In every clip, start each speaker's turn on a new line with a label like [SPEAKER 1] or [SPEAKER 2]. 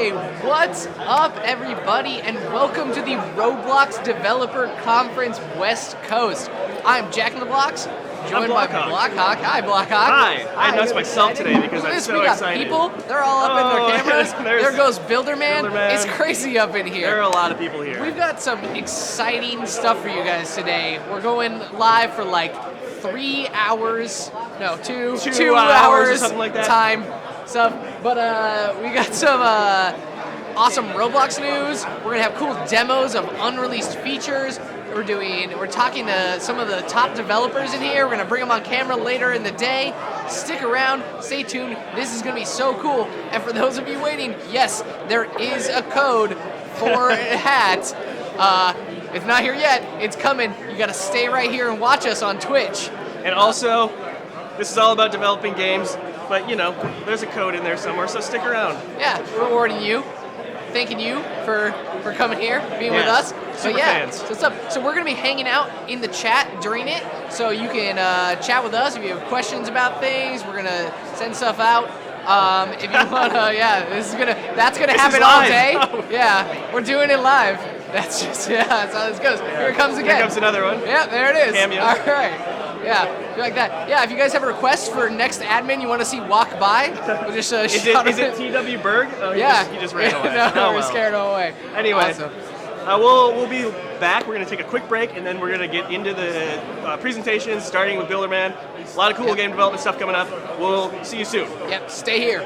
[SPEAKER 1] Hey, what's up everybody, and welcome to the Roblox Developer Conference West Coast. I'm Jack in the Blocks, joined by Blockhawk. Hi, Blockhawk.
[SPEAKER 2] Hi. I announced myself today because I'm so excited.
[SPEAKER 1] People, they're all up in their cameras. There goes Builderman.
[SPEAKER 2] Builderman.
[SPEAKER 1] It's crazy up in here.
[SPEAKER 2] There are a lot of people here.
[SPEAKER 1] We've got some exciting stuff for you guys today. We're going live for like 3 hours. No, two hours
[SPEAKER 2] or something like that.
[SPEAKER 1] Time stuff. But we got some awesome Roblox news. We're gonna have cool demos of unreleased features. We're talking to some of the top developers in here. We're gonna bring them on camera later in the day. Stick around, stay tuned. This is gonna be so cool. And for those of you waiting, yes, there is a code for a hat. It's not here yet. It's coming. You gotta stay right here and watch us on Twitch.
[SPEAKER 2] And also, this is all about developing games, but you know, there's a code in there somewhere, so stick around.
[SPEAKER 1] Yeah, rewarding you, thanking you for coming here, being with us.
[SPEAKER 2] Super fans.
[SPEAKER 1] So what's up? So we're gonna be hanging out in the chat during it, so you can chat with us if you have questions about things. We're gonna send stuff out. If you wanna, that's gonna happen all day. Yeah, we're doing it live. That's just, that's how this goes. Here it comes again.
[SPEAKER 2] Here comes another one.
[SPEAKER 1] Yeah, there it is.
[SPEAKER 2] Cameo.
[SPEAKER 1] All right. Yeah, like that. Yeah, if you guys have a request for next admin you want to see walk by, we'll just
[SPEAKER 2] Is it TW Berg? Oh,
[SPEAKER 1] yeah.
[SPEAKER 2] He just ran away.
[SPEAKER 1] No, we're scared away.
[SPEAKER 2] Anyway,
[SPEAKER 1] awesome.
[SPEAKER 2] We'll be back. We're going to take a quick break, and then we're going to get into the presentations, starting with Builderman. A lot of cool game development stuff coming up. We'll see you soon.
[SPEAKER 1] Yep, stay here.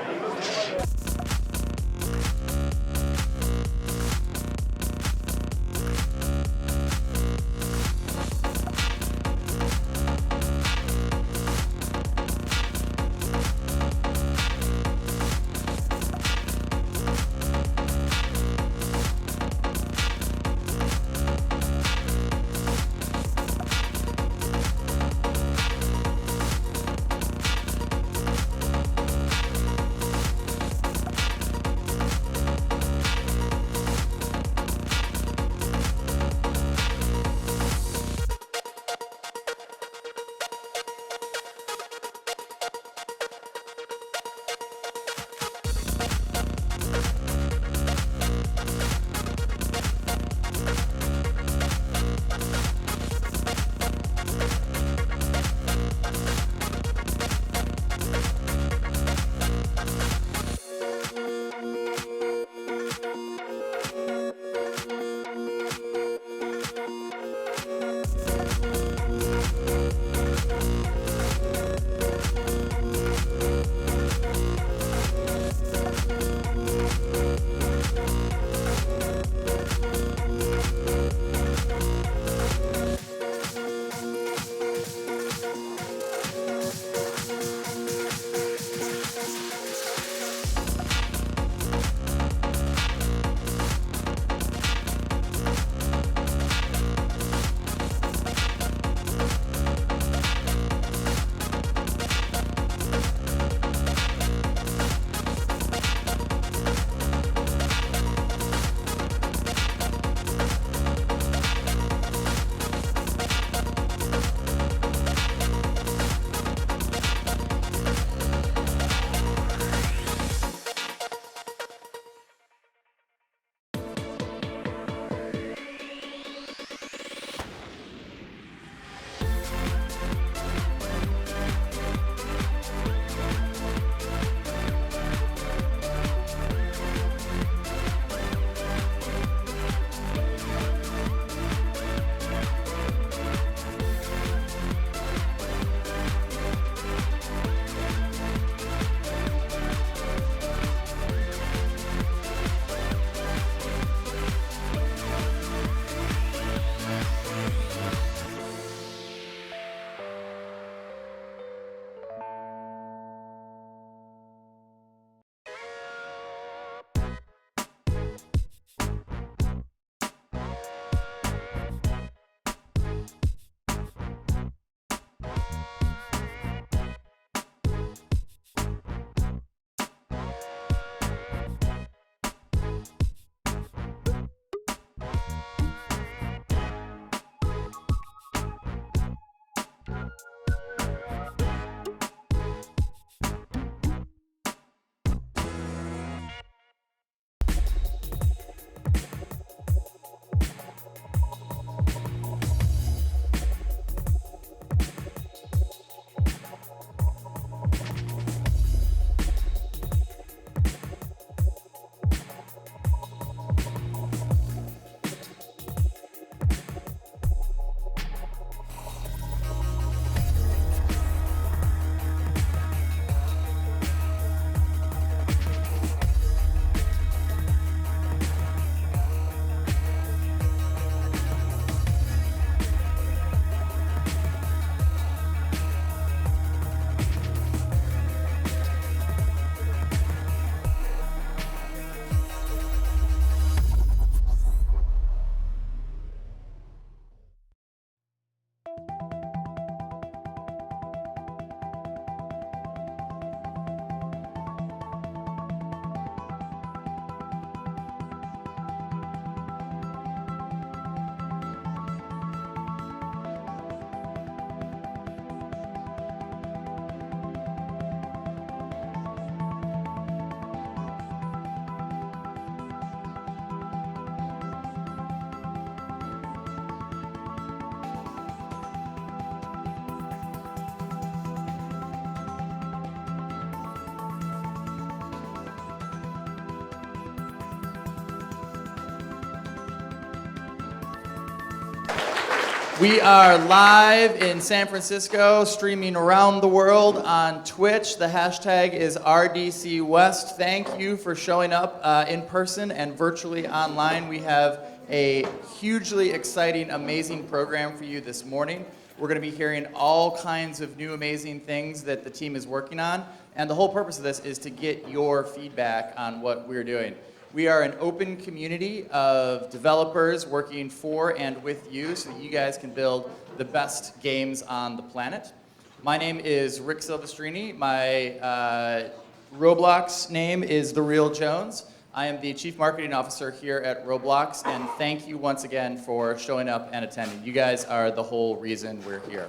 [SPEAKER 3] We are live in San Francisco, streaming around the world on Twitch. The hashtag is RDC West. Thank you for showing up in person and virtually online. We have a hugely exciting, amazing program for you this morning. We're going to be hearing all kinds of new amazing things that the team is working on. And the whole purpose of this is to get your feedback on what we're doing. We are an open community of developers working for and with you so that you guys can build the best games on the planet. My name is Rick Silvestrini. My Roblox name is The Real Jones. I am the Chief Marketing Officer here at Roblox, and thank you once again for showing up and attending. You guys are the whole reason we're here.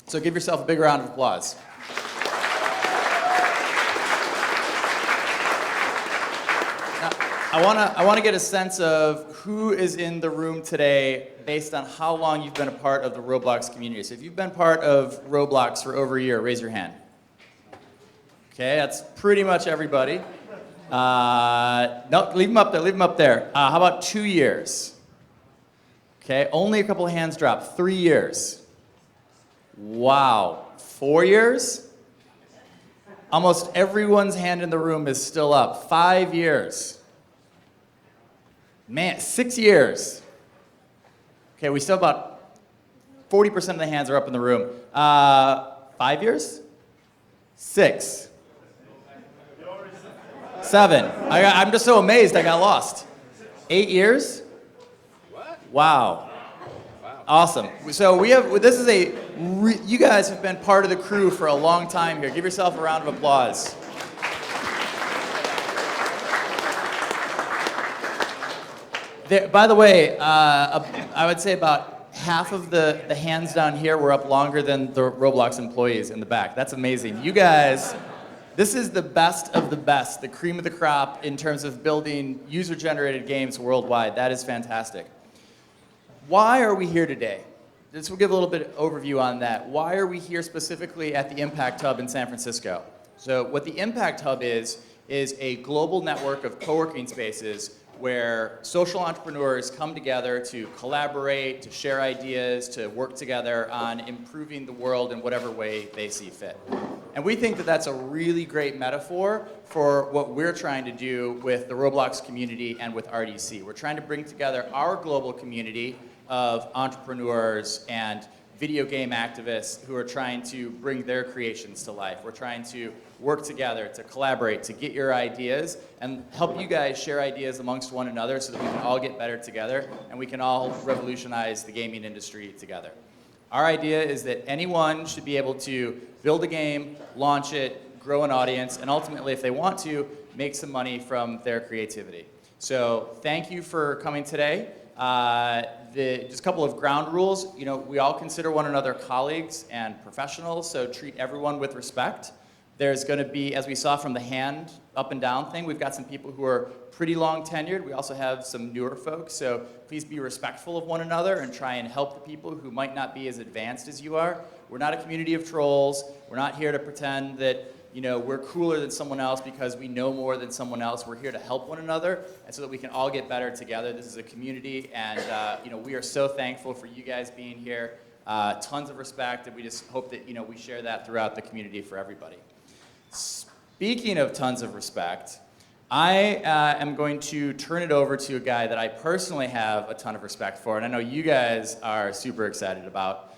[SPEAKER 3] So give yourself a big round of applause. I want to get a sense of who is in the room today based on how long you've been a part of the Roblox community. So if you've been part of Roblox for over a year, raise your hand. Okay, that's pretty much everybody. No, leave them up there, leave them up there. How about 2 years? Okay, only a couple of hands dropped. 3 years. Wow. 4 years? Almost everyone's hand in the room is still up. 5 years. Man, 6 years. Okay, we still have about 40% of the hands are up in the room. 5 years? 6. 7. I'm just so amazed I got lost. 8 years?
[SPEAKER 4] What?
[SPEAKER 3] Wow. Awesome. So you guys have been part of the crew for a long time here. Give yourself a round of applause. By the way, I would say about half of the hands down here were up longer than the Roblox employees in the back. That's amazing. You guys, this is the best of the best, the cream of the crop in terms of building user-generated games worldwide. That is fantastic. Why are we here today? This will give a little bit of overview on that. Why are we here specifically at the Impact Hub in San Francisco? So what the Impact Hub is a global network of co-working spaces where social entrepreneurs come together to collaborate, to share ideas, to work together on improving the world in whatever way they see fit. And we think that that's a really great metaphor for what we're trying to do with the Roblox community and with RDC. We're trying to bring together our global community of entrepreneurs and video game activists who are trying to bring their creations to life. We're trying to work together, to collaborate, to get your ideas, and help you guys share ideas amongst one another so that we can all get better together and we can all revolutionize the gaming industry together. Our idea is that anyone should be able to build a game, launch it, grow an audience, and ultimately, if they want to, make some money from their creativity. So thank you for coming today. Just a couple of ground rules. You know, we all consider one another colleagues and professionals, so treat everyone with respect. There's going to be, as we saw from the hand up and down thing, we've got some people who are pretty long tenured. We also have some newer folks, so please be respectful of one another and try and help the people who might not be as advanced as you are. We're not a community of trolls. We're not here to pretend that, you know, we're cooler than someone else because we know more than someone else. We're here to help one another and so that we can all get better together. This is a community, and you know, we are so thankful for you guys being here. Tons of respect, and we just hope that, you know, we share that throughout the community for everybody. Speaking of tons of respect, I am going to turn it over to a guy that I personally have a ton of respect for, and I know you guys are super excited about.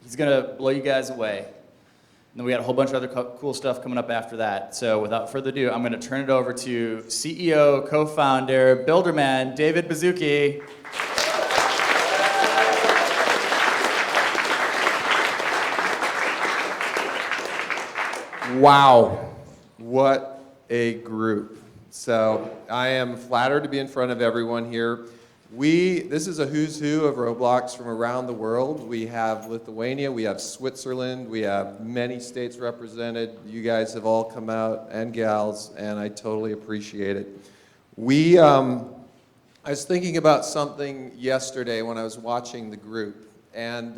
[SPEAKER 3] He's going to blow you guys away. And then we got a whole bunch of other cool stuff coming up after that. So without further ado, I'm going to turn it over to CEO, co-founder, Builderman, David Baszucki.
[SPEAKER 4] Wow, what a group. So I am flattered to be in front of everyone here. This is a who's who of Roblox from around the world. We have Lithuania, we have Switzerland, we have many states represented. You guys have all come out, and gals, and I totally appreciate it. I was thinking about something yesterday when I was watching the group, and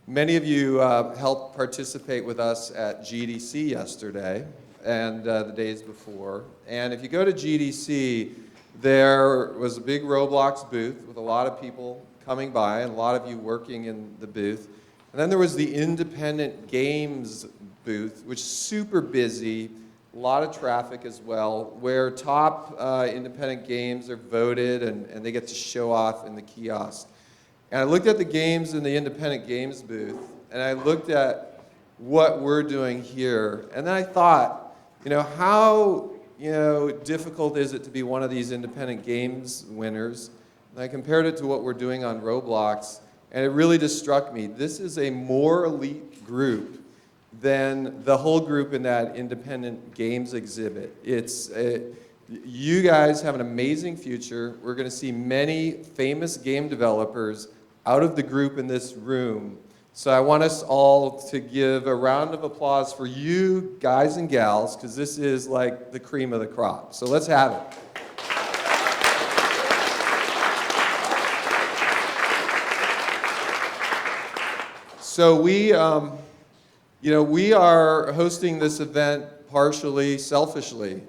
[SPEAKER 4] many of you helped participate with us at GDC yesterday and the days before. And if you go to GDC, there was a big Roblox booth with a lot of people coming by, and a lot of you working in the booth. And then there was the independent games booth, which is super busy, a lot of traffic as well, where top independent games are voted and they get to show off in the kiosk. And I looked at the games in the independent games booth, and I looked at what we're doing here, and then I thought, how difficult is it to be one of these independent games winners? And I compared it to what we're doing on Roblox, and it really just struck me. This is a more elite group than the whole group in that independent games exhibit. You guys have an amazing future. We're going to see many famous game developers out of the group in this room. So I want us all to give a round of applause for you guys and gals, because this is like the cream of the crop. So let's have it. So we are hosting this event partially selfishly.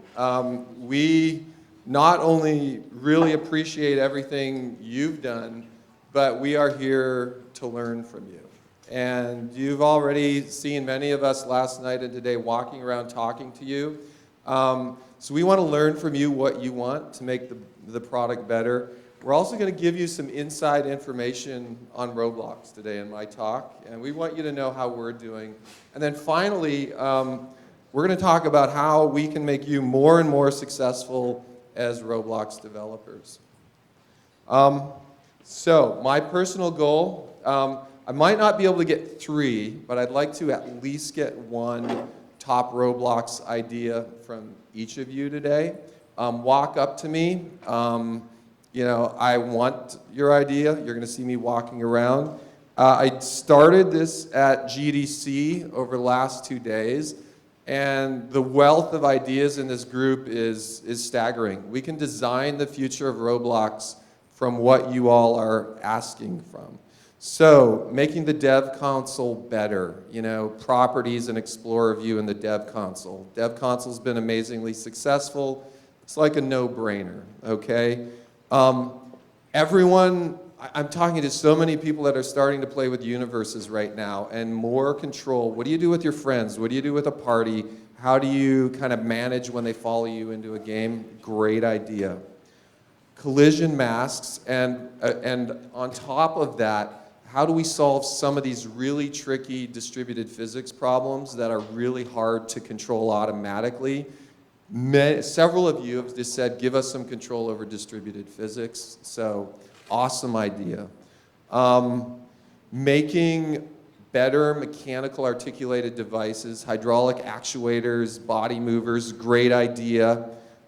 [SPEAKER 4] We not only really appreciate everything you've done, but we are here to learn from you. And you've already seen many of us last night and today walking around talking to you. So we want to learn from you what you want to make the product better. We're also going to give you some inside information on Roblox today in my talk, and we want you to know how we're doing. And then finally, we're going to talk about how we can make you more and more successful as Roblox developers. So my personal goal, I might not be able to get 3, but I'd like to at least get 1 top Roblox idea from each of you today. Walk up to me. I want your idea. You're going to see me walking around. I started this at GDC over the last 2 days, and the wealth of ideas in this group is staggering. We can design the future of Roblox from what you all are asking from. So, making the dev console better, properties and Explorer view in the dev console. Dev console's been amazingly successful. It's like a no-brainer, okay? Everyone, I'm talking to so many people that are starting to play with universes right now, and more control. What do you do with your friends? What do you do with a party? How do you kind of manage when they follow you into a game? Great idea. Collision masks, and on top of that, how do we solve some of these really tricky distributed physics problems that are really hard to control automatically? Several of you have just said, give us some control over distributed physics. So, awesome idea. Making better mechanical articulated devices, hydraulic actuators, body movers, great idea.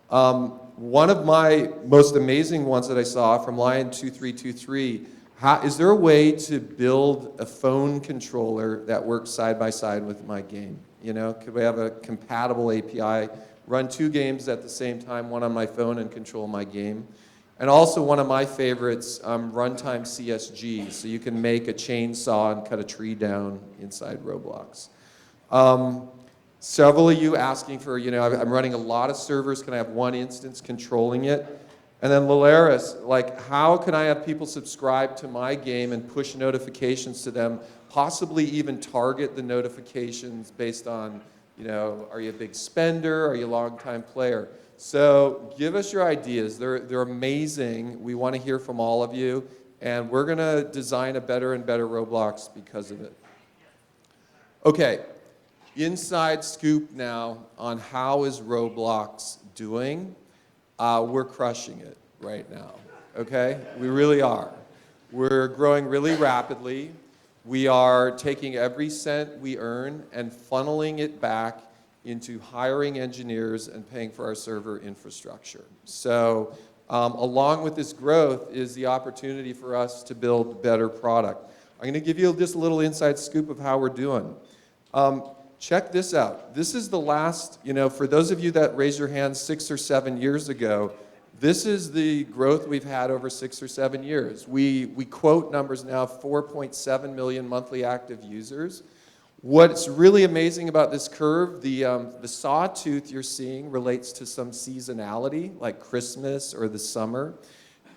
[SPEAKER 4] One of my most amazing ones that I saw from Lion2323, is there a way to build a phone controller that works side by side with my game? Could we have a compatible API, run 2 games at the same time, one on my phone and control my game? And also one of my favorites, runtime CSG, so you can make a chainsaw and cut a tree down inside Roblox. Several of you asking for, I'm running a lot of servers, can I have 1 instance controlling it? And then Lalaris, how can I have people subscribe to my game and push notifications to them, possibly even target the notifications based on, are you a big spender, are you a long-time player? So give us your ideas. They're amazing. We want to hear from all of you, and we're going to design a better and better Roblox because of it. Okay, inside scoop now on how is Roblox doing. We're crushing it right now, okay? We really are. We're growing really rapidly. We are taking every cent we earn and funneling it back into hiring engineers and paying for our server infrastructure. So along with this growth is the opportunity for us to build better product. I'm going to give you just a little inside scoop of how we're doing. Check this out. This is the last, for those of you that raised your hands 6 or 7 years ago, this is the growth we've had over 6 or 7 years. We quote numbers now, 4.7 million monthly active users. What's really amazing about this curve, the sawtooth you're seeing relates to some seasonality, like Christmas or the summer.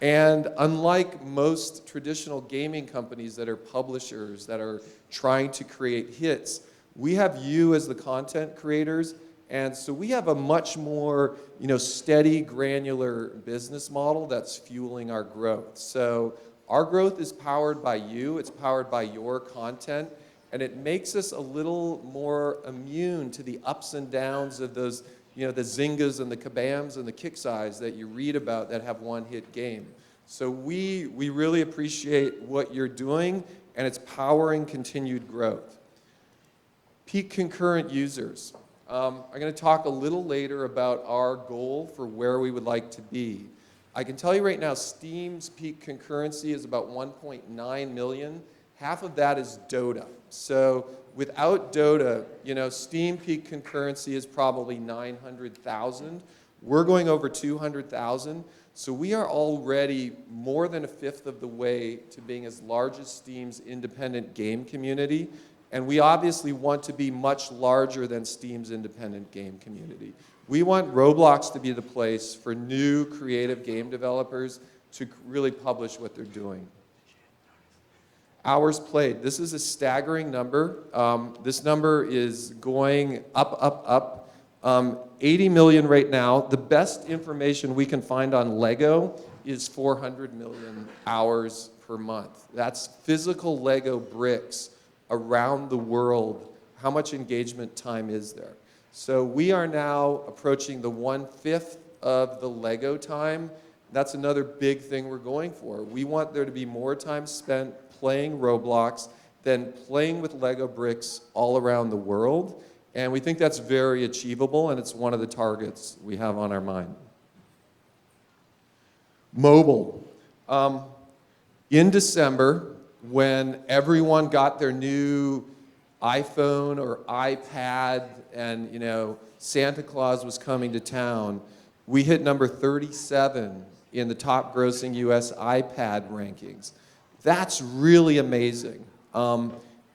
[SPEAKER 4] And unlike most traditional gaming companies that are publishers, that are trying to create hits, we have you as the content creators, and so we have a much more, steady, granular business model that's fueling our growth. So our growth is powered by you, it's powered by your content, and it makes us a little more immune to the ups and downs of those, the Zyngas and the Kabams and the Kixeyes that you read about that have one-hit game. So we really appreciate what you're doing, and it's powering continued growth. Peak concurrent users. I'm going to talk a little later about our goal for where we would like to be. I can tell you right now, Steam's peak concurrency is about 1.9 million. Half of that is Dota. So without Dota, Steam peak concurrency is probably 900,000. We're going over 200,000. So we are already more than a fifth of the way to being as large as Steam's independent game community. And we obviously want to be much larger than Steam's independent game community. We want Roblox to be the place for new creative game developers to really publish what they're doing. Hours played. This is a staggering number. This number is going up, up, up. 80 million right now. The best information we can find on Lego is 400 million hours per month. That's physical Lego bricks around the world. How much engagement time is there? So we are now approaching the 1/5 of the Lego time. That's another big thing we're going for. We want there to be more time spent playing Roblox than playing with Lego bricks all around the world. And we think that's very achievable, and it's one of the targets we have on our mind. Mobile. In December, when everyone got their new iPhone or iPad and Santa Claus was coming to town, we hit number 37 in the top grossing US iPad rankings. That's really amazing.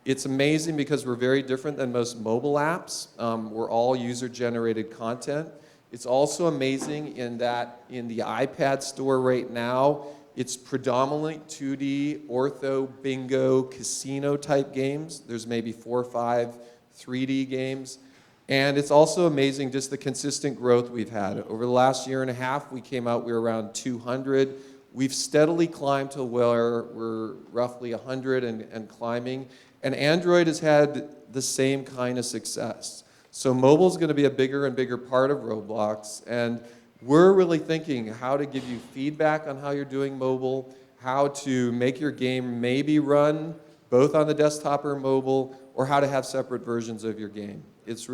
[SPEAKER 4] It's amazing because we're very different than most mobile apps. We're all user-generated content. It's also amazing in that in the iPad store right now, it's predominantly 2D, ortho, bingo, casino type games. There's maybe 4 or 5 3D games. And it's also amazing just the consistent growth we've had. Over the last year and a half, we were around 200. We've steadily climbed to where we're roughly 100 and climbing. And Android has had the same kind of success. So mobile is going to be a bigger and bigger part of Roblox. And we're really thinking how to give you feedback on how you're doing mobile, how to make your game maybe run both on the desktop or mobile, or how to have separate versions of your game. It's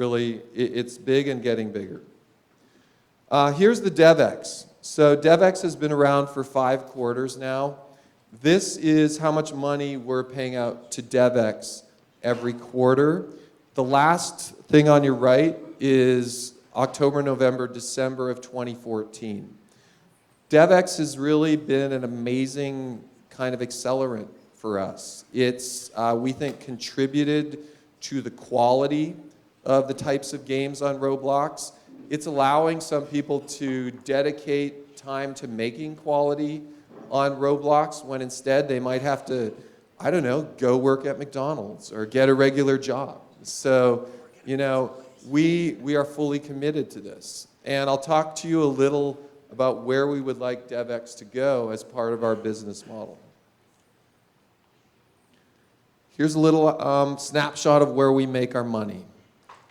[SPEAKER 4] big and getting bigger. Here's the DevX. So DevX has been around for 5 quarters now. This is how much money we're paying out to DevX every quarter. The last thing on your right is October, November, December of 2014. DevX has really been an amazing kind of accelerant for us. It's, we think, contributed to the quality of the types of games on Roblox. It's allowing some people to dedicate time to making quality on Roblox when instead they might have to, go work at McDonald's or get a regular job. So, we are fully committed to this. And I'll talk to you a little about where we would like DevX to go as part of our business model. Here's a little snapshot of where we make our money.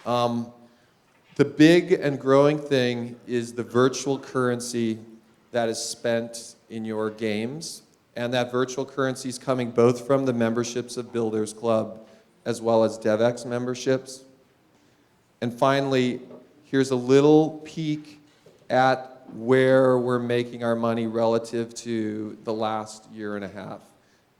[SPEAKER 4] The big and growing thing is the virtual currency that is spent in your games. And that virtual currency is coming both from the memberships of Builders Club as well as DevX memberships. And finally, here's a little peek at where we're making our money relative to the last year and a half.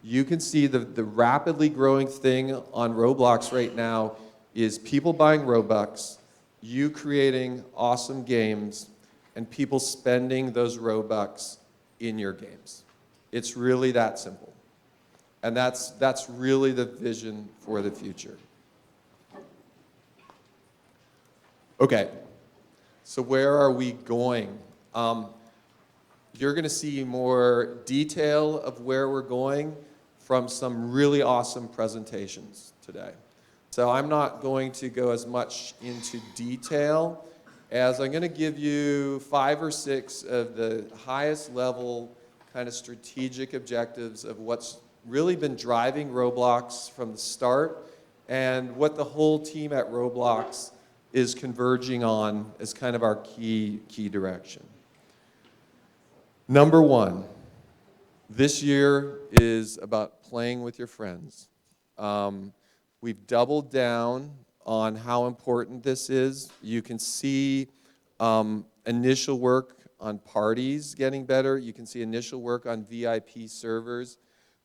[SPEAKER 4] You can see the rapidly growing thing on Roblox right now is people buying Robux, you creating awesome games, and people spending those Robux in your games. It's really that simple. And that's really the vision for the future. Okay, so where are we going? You're going to see more detail of where we're going from some really awesome presentations today. So I'm not going to go as much into detail as I'm going to give you 5 or 6 of the highest level kind of strategic objectives of what's really been driving Roblox from the start and what the whole team at Roblox is converging on as kind of our key direction. Number 1, this year is about playing with your friends. We've doubled down on how important this is. You can see initial work on parties getting better. You can see initial work on VIP servers.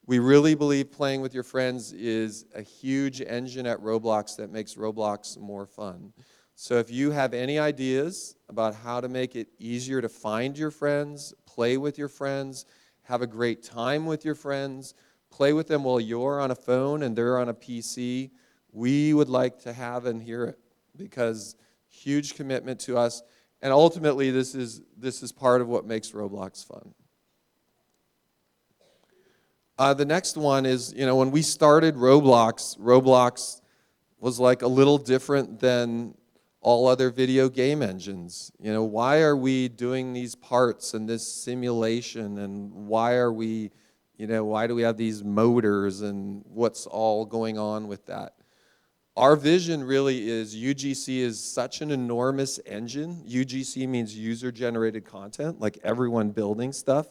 [SPEAKER 4] We really believe playing with your friends is a huge engine at Roblox that makes Roblox more fun. So if you have any ideas about how to make it easier to find your friends, play with your friends, have a great time with your friends, play with them while you're on a phone and they're on a PC, we would like to have and hear it, because huge commitment to us. And ultimately, this is part of what makes Roblox fun. The next one is, when we started Roblox was like a little different than all other video game engines. Why are we doing these parts and this simulation, and why do we have these motors, and what's all going on with that? Our vision really is UGC is such an enormous engine. UGC means user-generated content, like everyone building stuff.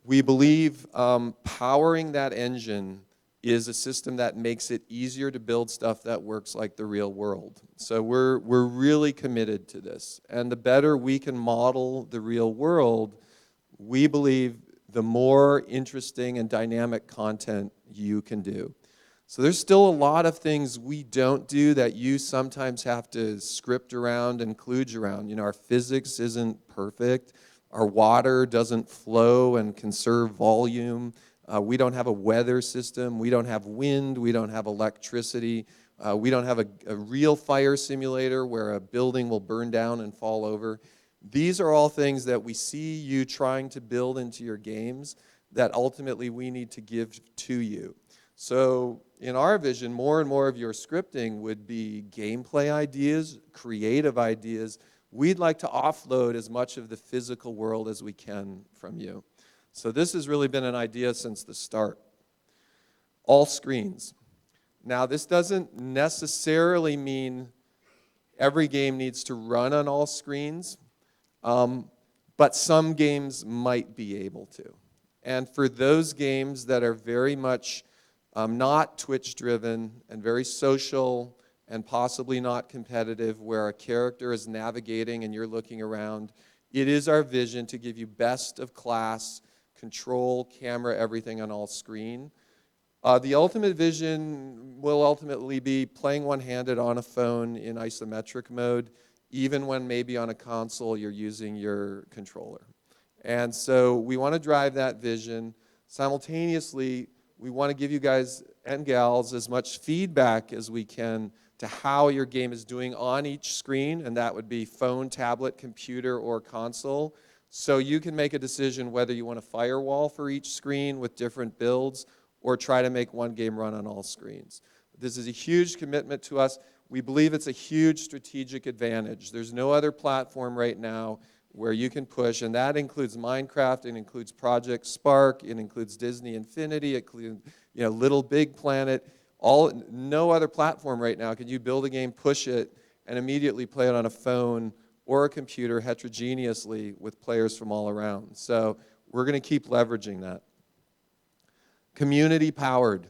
[SPEAKER 4] We believe powering that engine is a system that makes it easier to build stuff that works like the real world. So we're really committed to this. And the better we can model the real world, we believe the more interesting and dynamic content you can do. So there's still a lot of things we don't do that you sometimes have to script around and kludge around. Our physics isn't perfect. Our water doesn't flow and conserve volume. We don't have a weather system. We don't have wind. We don't have electricity. We don't have a real fire simulator where a building will burn down and fall over. These are all things that we see you trying to build into your games that ultimately we need to give to you. So in our vision, more and more of your scripting would be gameplay ideas, creative ideas. We'd like to offload as much of the physical world as we can from you. So this has really been an idea since the start. All screens. Now, this doesn't necessarily mean every game needs to run on all screens, but some games might be able to. And for those games that are very much not Twitch-driven and very social and possibly not competitive, where a character is navigating and you're looking around, it is our vision to give you best of class, control, camera, everything on all screen. The ultimate vision will ultimately be playing one-handed on a phone in isometric mode, even when maybe on a console you're using your controller. And so we want to drive that vision. Simultaneously, we want to give you guys and gals as much feedback as we can to how your game is doing on each screen, and that would be phone, tablet, computer, or console. So you can make a decision whether you want a firewall for each screen with different builds or try to make one game run on all screens. This is a huge commitment to us. We believe it's a huge strategic advantage. There's no other platform right now where you can push, and that includes Minecraft, it includes Project Spark, it includes Disney Infinity, it includes Little Big Planet. No other platform right now can you build a game, push it, and immediately play it on a phone or a computer heterogeneously with players from all around. So we're going to keep leveraging that. Community powered.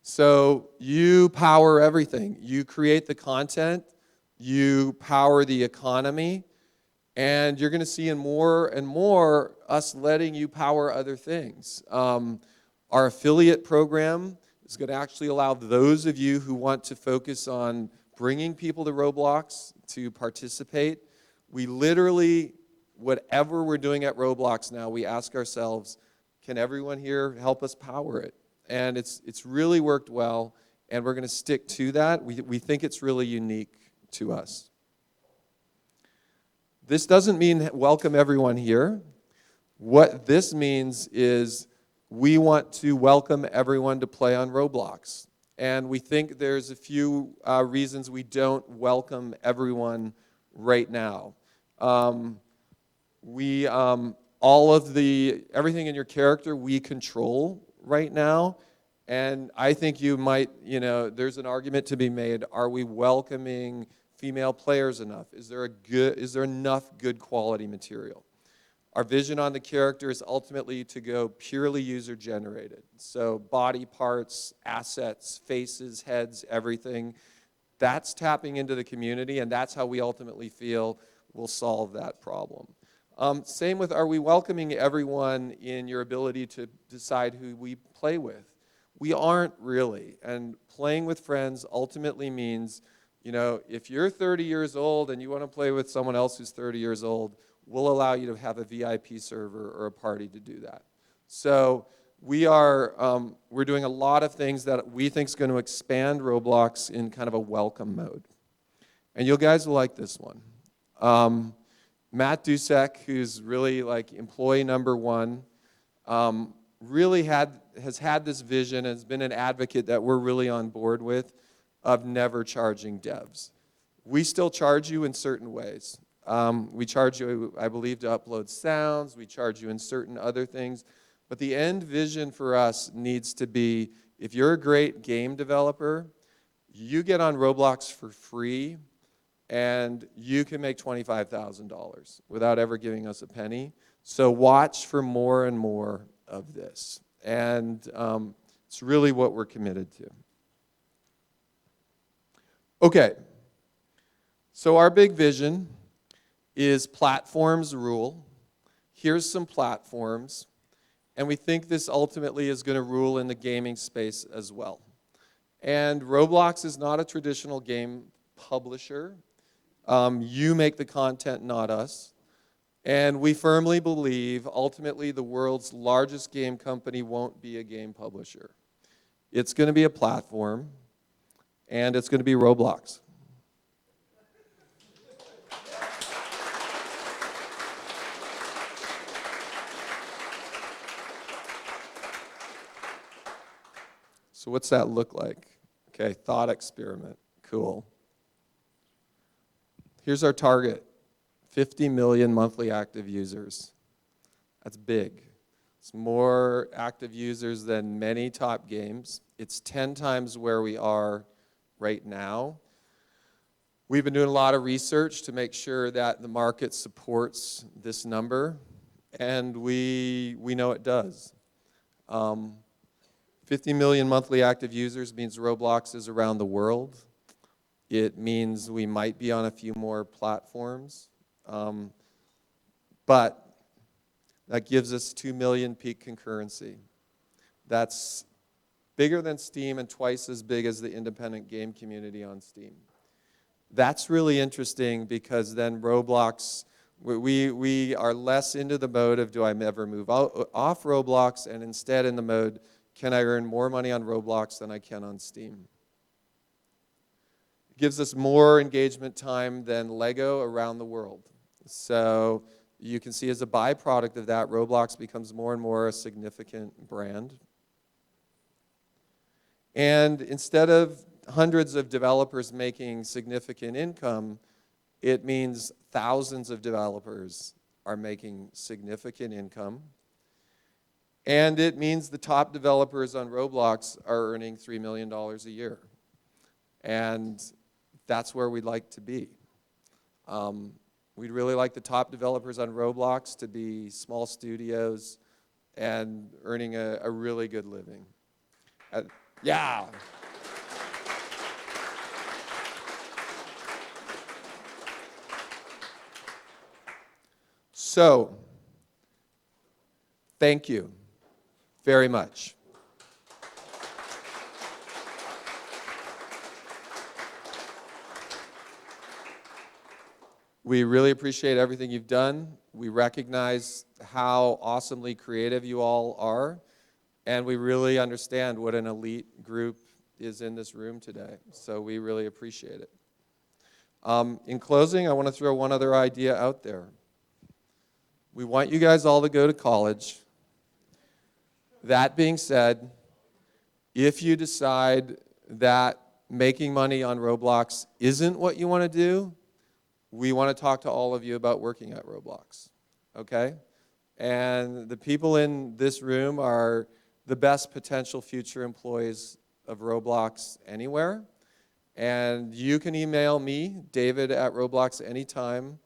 [SPEAKER 4] So you power everything. You create the content, you power the economy, and you're going to see in more and more us letting you power other things. Our affiliate program is going to actually allow those of you who want to focus on bringing people to Roblox to participate. We literally, whatever we're doing at Roblox now, we ask ourselves, can everyone here help us power it? And it's really worked well, and we're going to stick to that. We think it's really unique to us. This doesn't mean welcome everyone here. What this means is we want to welcome everyone to play on Roblox. And we think there's a few reasons we don't welcome everyone right now. Everything in your character we control right now. And I think you might, there's an argument to be made. Are we welcoming female players enough? Is there enough good quality material? Our vision on the character is ultimately to go purely user-generated. So body parts, assets, faces, heads, everything. That's tapping into the community, and that's how we ultimately feel will solve that problem. Same with, are we welcoming everyone in your ability to decide who we play with? We aren't really, and playing with friends ultimately means, if you're 30 years old and you want to play with someone else who's 30 years old, we'll allow you to have a VIP server or a party to do that. So we're doing a lot of things that we think is going to expand Roblox in kind of a welcome mode. And you guys will like this one. Matt Dusek, who's really like employee number one, really has had this vision and has been an advocate that we're really on board with of never charging devs. We still charge you in certain ways. We charge you, I believe, to upload sounds. We charge you in certain other things. But the end vision for us needs to be, if you're a great game developer, you get on Roblox for free, and you can make $25,000 without ever giving us a penny. So watch for more and more of this. And it's really what we're committed to. Okay. So our big vision is platforms rule. Here's some platforms. And we think this ultimately is going to rule in the gaming space as well. And Roblox is not a traditional game publisher. You make the content, not us. And we firmly believe, ultimately, the world's largest game company won't be a game publisher. It's going to be a platform, and it's going to be Roblox. So what's that look like? Okay, thought experiment. Cool. Here's our target, 50 million monthly active users. That's big. It's more active users than many top games. It's 10 times where we are right now. We've been doing a lot of research to make sure that the market supports this number, and we know it does. 50 million monthly active users means Roblox is around the world. It means we might be on a few more platforms. But that gives us 2 million peak concurrency. That's bigger than Steam and twice as big as the independent game community on Steam. That's really interesting because then Roblox, we are less into the mode of do I ever move off Roblox, and instead in the mode, can I earn more money on Roblox than I can on Steam? It gives us more engagement time than Lego around the world. So you can see as a byproduct of that, Roblox becomes more and more a significant brand. And instead of hundreds of developers making significant income, it means thousands of developers are making significant income. And it means the top developers on Roblox are earning $3 million a year. And that's where we'd like to be. We'd really like the top developers on Roblox to be small studios and earning a really good living. Yeah. So, thank you very much. We really appreciate everything you've done. We recognize how awesomely creative you all are, and we really understand what an elite group is in this room today. So we really appreciate it. In closing, I want to throw one other idea out there. We want you guys all to go to college. That being said, if you decide that making money on Roblox isn't what you want to do, we want to talk to all of you about working at Roblox, okay? And the people in this room are the best potential future employees of Roblox anywhere. And you can email me, David at Roblox, anytime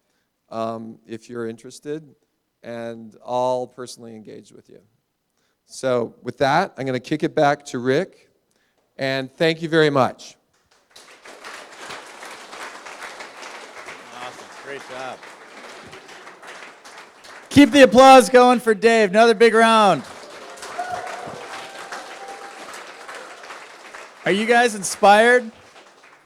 [SPEAKER 4] if you're interested, and I'll personally engage with you. So with that, I'm going to kick it back to Rick, and thank you very much.
[SPEAKER 3] Awesome. Great job. Keep the applause going for Dave. Another big round. Are you guys inspired?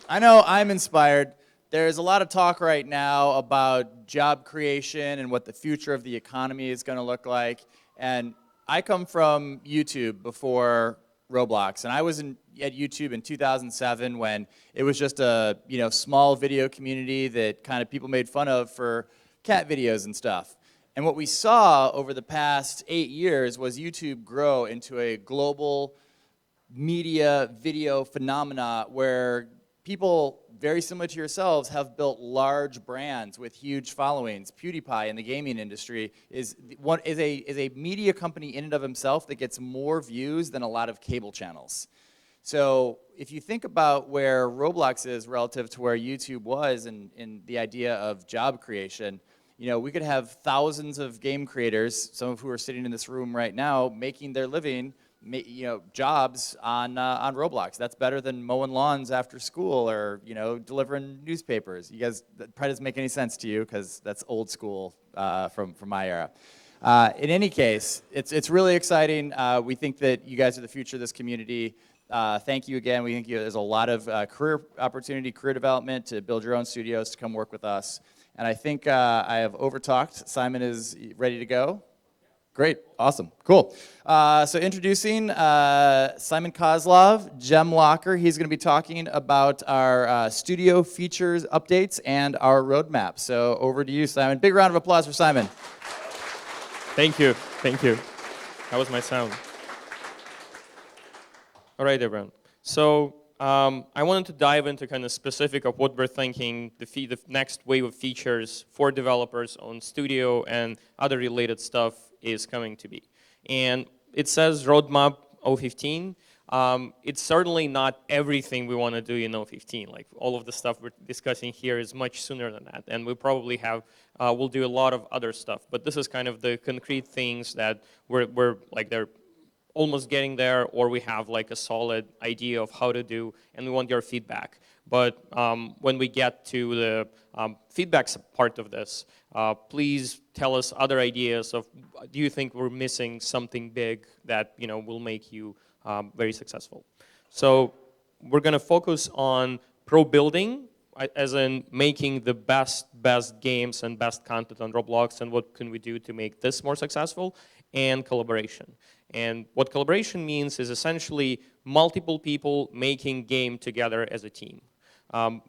[SPEAKER 3] I know I'm inspired. There's a lot of talk right now about job creation and what the future of the economy is going to look like. And I come from YouTube before Roblox, and I was at YouTube in 2007 when it was just a small video community that kind of people made fun of for cat videos and stuff. And what we saw over the past 8 years was YouTube grow into a global media video phenomena where people very similar to yourselves have built large brands with huge followings. PewDiePie in the gaming industry is a media company in and of himself that gets more views than a lot of cable channels. So if you think about where Roblox is relative to where YouTube was in the idea of job creation, we could have thousands of game creators, some of who are sitting in this room right now, making their living jobs on Roblox. That's better than mowing lawns after school or delivering newspapers. You guys, that probably doesn't make any sense to you because that's old school from my era. In any case, it's really exciting. We think that you guys are the future of this community. Thank you again. We think there's a lot of career opportunity, career development to build your own studios to come work with us. And I think I have overtalked. Simon is ready to go. Great, awesome, cool. So introducing Simon Kozlov, Gem Locker. He's going to be talking about our studio features updates and our roadmap. So over to you, Simon. Big round of applause for Simon.
[SPEAKER 5] Thank you, thank you. That was my sound. All right, everyone. So I wanted to dive into kind of specific of what we're thinking the next wave of features for developers on Studio and other related stuff is coming to be. And it says roadmap 015. It's certainly not everything we want to do in 015. Like all of the stuff we're discussing here is much sooner than that. And we probably we'll do a lot of other stuff. But this is kind of the concrete things that we're like they're almost getting there, or we have like a solid idea of how to do, and we want your feedback. But when we get to the feedback part of this, please tell us other ideas of, do you think we're missing something big that will make you very successful? So we're going to focus on pro building, as in making the best games and best content on Roblox, and what can we do to make this more successful, and collaboration. And what collaboration means is essentially multiple people making game together as a team.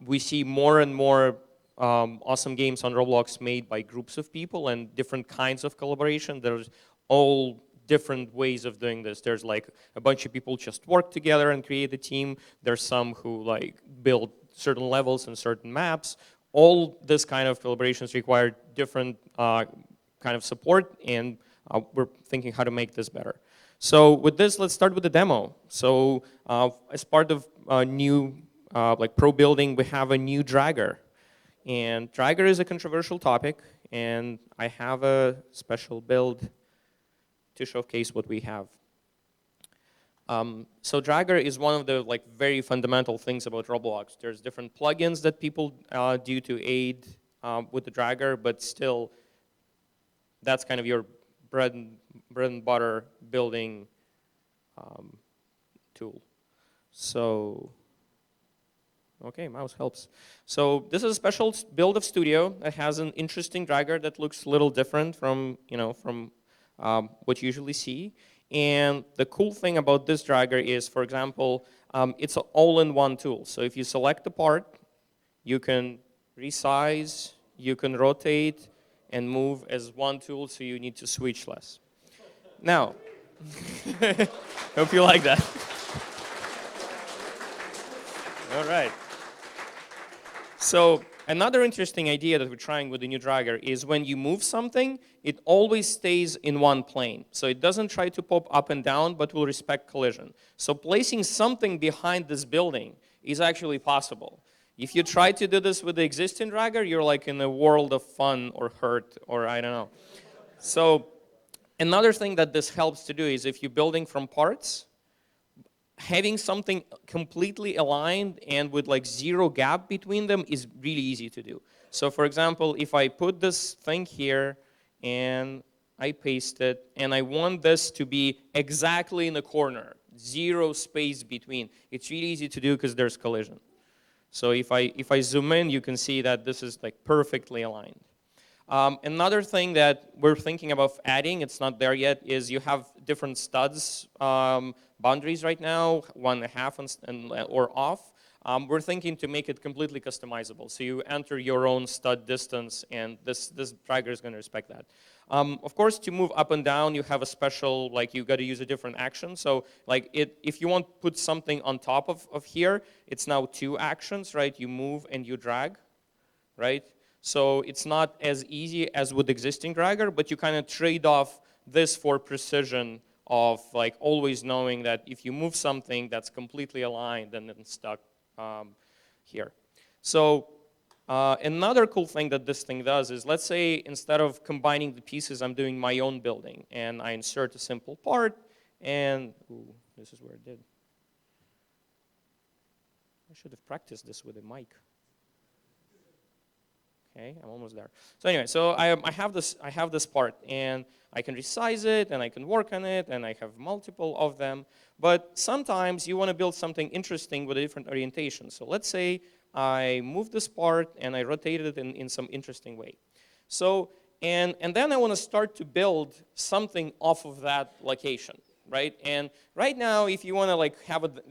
[SPEAKER 5] We see more and more awesome games on Roblox made by groups of people and different kinds of collaboration. There's all different ways of doing this. There's like a bunch of people just work together and create a team. There's some who like build certain levels and certain maps. All this kind of collaborations require different kind of support, and we're thinking how to make this better. So with this, let's start with the demo. So as part of new like pro building, we have a new dragger. And dragger is a controversial topic, and I have a special build to showcase what we have. So dragger is one of the like very fundamental things about Roblox. There's different plugins that people do to aid with the dragger, but still, that's kind of your bread and butter building tool. So, okay, mouse helps. So this is a special build of Studio that has an interesting dragger that looks a little different from what you usually see. And the cool thing about this dragger is, for example, it's an all-in-one tool. So if you select the part, you can resize, you can rotate, and move as one tool, so you need to switch less. Now, hope you like that. All right. So another interesting idea that we're trying with the new dragger is when you move something, it always stays in one plane. So it doesn't try to pop up and down, but will respect collision. So placing something behind this building is actually possible. If you try to do this with the existing dragger, you're like in a world of fun or hurt or I don't know. So another thing that this helps to do is if you're building from parts, having something completely aligned and with like zero gap between them is really easy to do. So for example, if I put this thing here and I paste it and I want this to be exactly in the corner, zero space between, it's really easy to do because there's collision. So if I zoom in, you can see that this is like perfectly aligned. Another thing that we're thinking about adding, it's not there yet, is you have different studs boundaries right now, 1.5 or off. We're thinking to make it completely customizable. So you enter your own stud distance, and this dragger is going to respect that. Of course, to move up and down, you have a special, like you got to use a different action. So like if you want to put something on top of here, it's now 2 actions, right? You move and you drag, right? So it's not as easy as with existing dragger, but you kind of trade off this for precision of like always knowing that if you move something that's completely aligned and then stuck here. So another cool thing that this thing does is, let's say instead of combining the pieces, I'm doing my own building and I insert a simple part and, ooh, this is where it did. I should have practiced this with a mic. Okay, I'm almost there. So anyway, so I have this part, and I can resize it, and I can work on it, and I have multiple of them. But sometimes you want to build something interesting with a different orientation. So let's say I move this part, and I rotate it in some interesting way. So and then I want to start to build something off of that location, right? And right now, if you want to like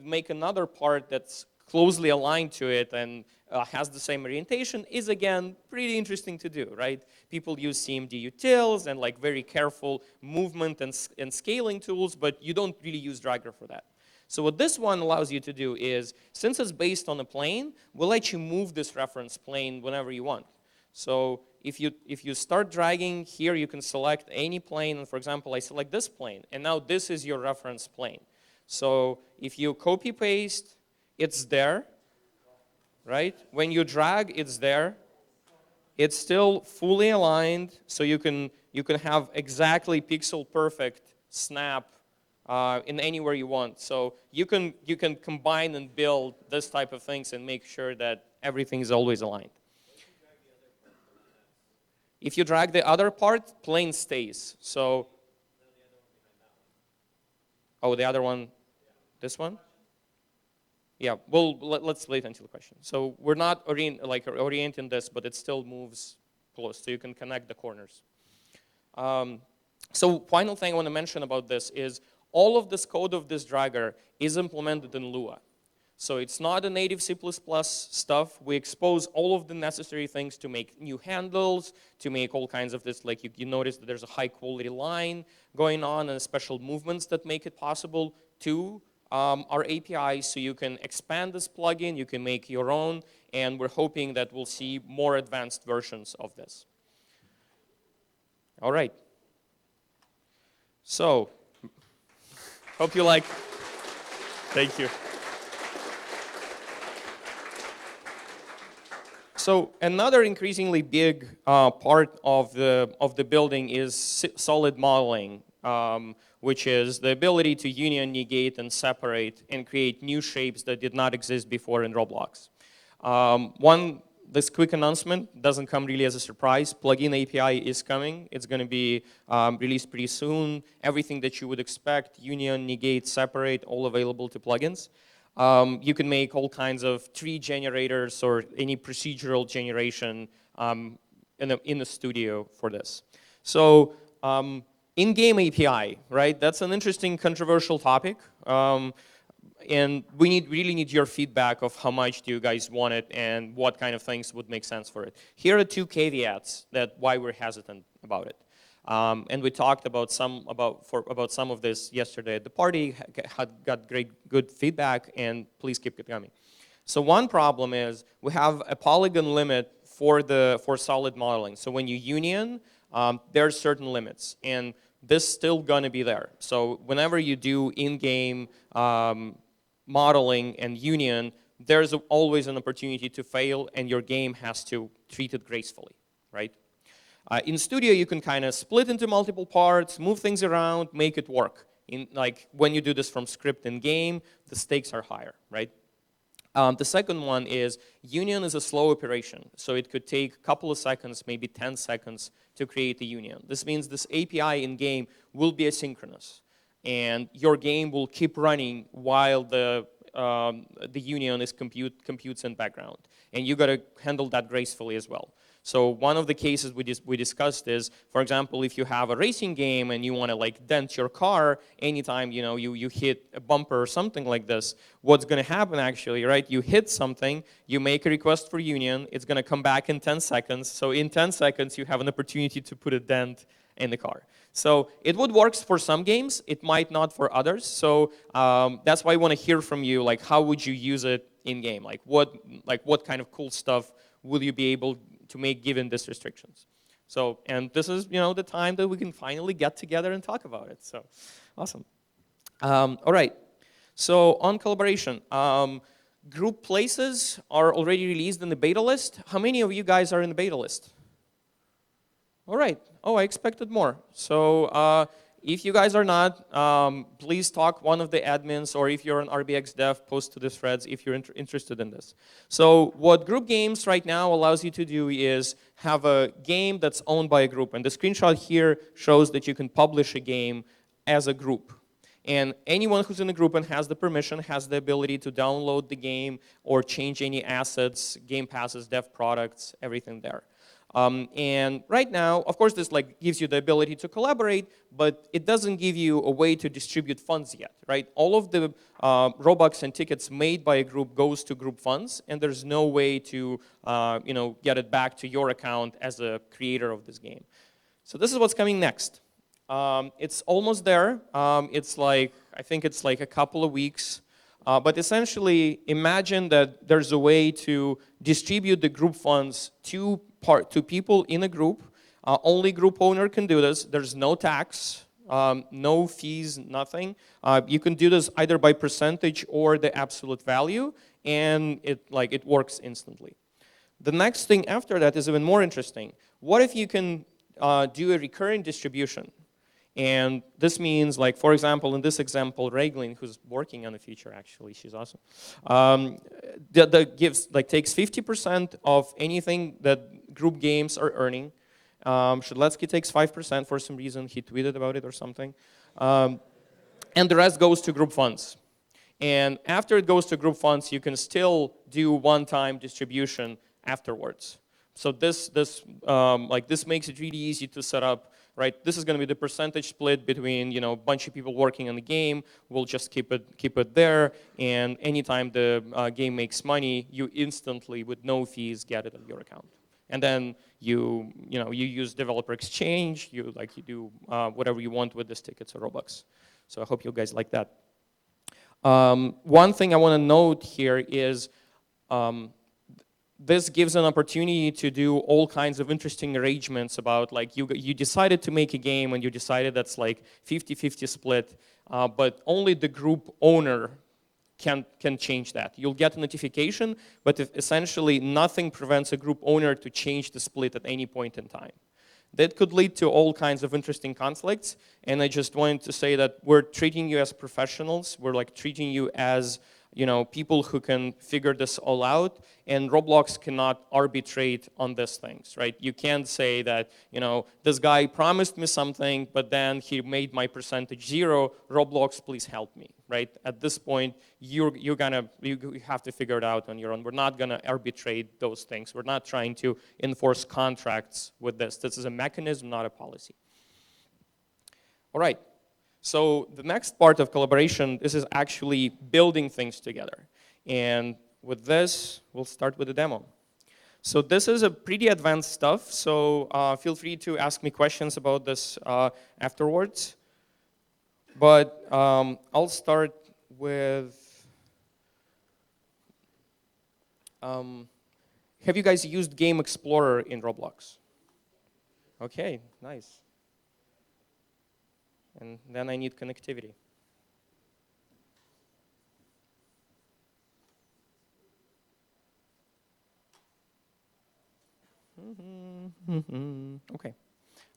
[SPEAKER 5] make another part that's closely aligned to it and has the same orientation, is again pretty interesting to do, right? People use CMD utils and like very careful movement and scaling tools, but you don't really use dragger for that. So what this one allows you to do is, since it's based on a plane, we'll let you move this reference plane whenever you want. So if you start dragging here, you can select any plane, and for example, I select this plane, and now this is your reference plane. So if you copy paste, it's there, right? When you drag, it's there. It's still fully aligned, so you can have exactly pixel perfect snap in anywhere you want. So you can combine and build this type of things and make sure that everything is always aligned. If you drag the other part, plane stays. So, oh, the other one, this one? Yeah, well, let's wait until the question. So we're not orienting this, but it still moves close, so you can connect the corners. So final thing I want to mention about this is all of this code of this dragger is implemented in Lua. So it's not a native C++ stuff. We expose all of the necessary things to make new handles, to make all kinds of this, like you notice that there's a high quality line going on and special movements that make it possible to our API, so you can expand this plugin, you can make your own, and we're hoping that we'll see more advanced versions of this. All right. So, hope you like. Thank you. So another increasingly big part of the building is solid modeling. Which is the ability to union, negate, and separate, and create new shapes that did not exist before in Roblox. This quick announcement doesn't come really as a surprise. Plugin API is coming. It's going to be released pretty soon. Everything that you would expect, union, negate, separate, all available to plugins. You can make all kinds of tree generators or any procedural generation in the studio for this. So, in-game API, right? That's an interesting, controversial topic. and we really need your feedback of how much do you guys want it and what kind of things would make sense for it. Here are 2 caveats that why we're hesitant about it. And we talked about some of this yesterday at the party. Got good feedback, and please keep it coming. So one problem is we have a polygon limit for solid modeling. So when you union, there are certain limits, and this is still going to be there. So whenever you do in-game modeling and union, there's always an opportunity to fail, and your game has to treat it gracefully, right? In Studio, you can kind of split into multiple parts, move things around, make it work. Like when you do this from script in game, the stakes are higher, right? The second one is union is a slow operation, so it could take a couple of seconds, maybe 10 seconds to create a union. This means this API in game will be asynchronous, and your game will keep running while the union is computes in background, and you got to handle that gracefully as well. So one of the cases we discussed is, for example, if you have a racing game and you want to like dent your car anytime you hit a bumper or something like this, what's going to happen actually, right? You hit something, you make a request for union, it's going to come back in 10 seconds. So in 10 seconds, you have an opportunity to put a dent in the car. So it would work for some games, it might not for others. So that's why I want to hear from you, like how would you use it in game? Like what kind of cool stuff will you be able to make given these restrictions? So, and this is the time that we can finally get together and talk about it. So, awesome. All right. So on collaboration, group places are already released in the beta list. How many of you guys are in the beta list? All right. Oh, I expected more. So if you guys are not, please talk one of the admins, or if you're an RBX dev, post to the threads if you're interested in this. So what group games right now allows you to do is have a game that's owned by a group. And the screenshot here shows that you can publish a game as a group. And anyone who's in the group and has the permission has the ability to download the game or change any assets, game passes, dev products, everything there. And right now, of course, this gives you the ability to collaborate, but it doesn't give you a way to distribute funds yet, right? All of the Robux and tickets made by a group goes to group funds, and there's no way to get it back to your account as a creator of this game. So this is what's coming next. It's almost there. I think it's like a couple of weeks. But essentially, imagine that there's a way to distribute the group funds to people in a group. Only group owner can do this. There's no tax, no fees, nothing. You can do this either by percentage or the absolute value, and it works instantly. The next thing after that is even more interesting. What if you can do a recurring distribution? And this means, for example, in this example, Reglin, who's working on the feature, actually, she's awesome, that takes 50% of anything that group games are earning. Shedletsky takes 5% for some reason. He tweeted about it or something. And the rest goes to group funds. And after it goes to group funds, you can still do one-time distribution afterwards. So this makes it really easy to set up. Right, this is going to be the percentage split between a bunch of people working on the game. We'll just keep it there, and anytime the game makes money, you instantly, with no fees, get it on your account. And then you use developer exchange. You do whatever you want with these tickets or Robux. So I hope you guys like that. One thing I want to note here is. This gives an opportunity to do all kinds of interesting arrangements about you decided to make a game and you decided that's 50-50 split, but only the group owner can change that. You'll get a notification, but essentially nothing prevents a group owner to change the split at any point in time. That could lead to all kinds of interesting conflicts, and I just wanted to say that we're treating you as professionals. We're treating you as people who can figure this all out, and Roblox cannot arbitrate on these things, right? You can't say that, this guy promised me something, but then he made my percentage 0. Roblox, please help me, right? At this point, you have to figure it out on your own. We're not gonna arbitrate those things. We're not trying to enforce contracts with this. This is a mechanism, not a policy. All right. So the next part of collaboration, this is actually building things together. And with this, we'll start with a demo. So this is a pretty advanced stuff, so feel free to ask me questions about this afterwards. But I'll start with, have you guys used Game Explorer in Roblox? Okay, nice. And then I need connectivity. Okay.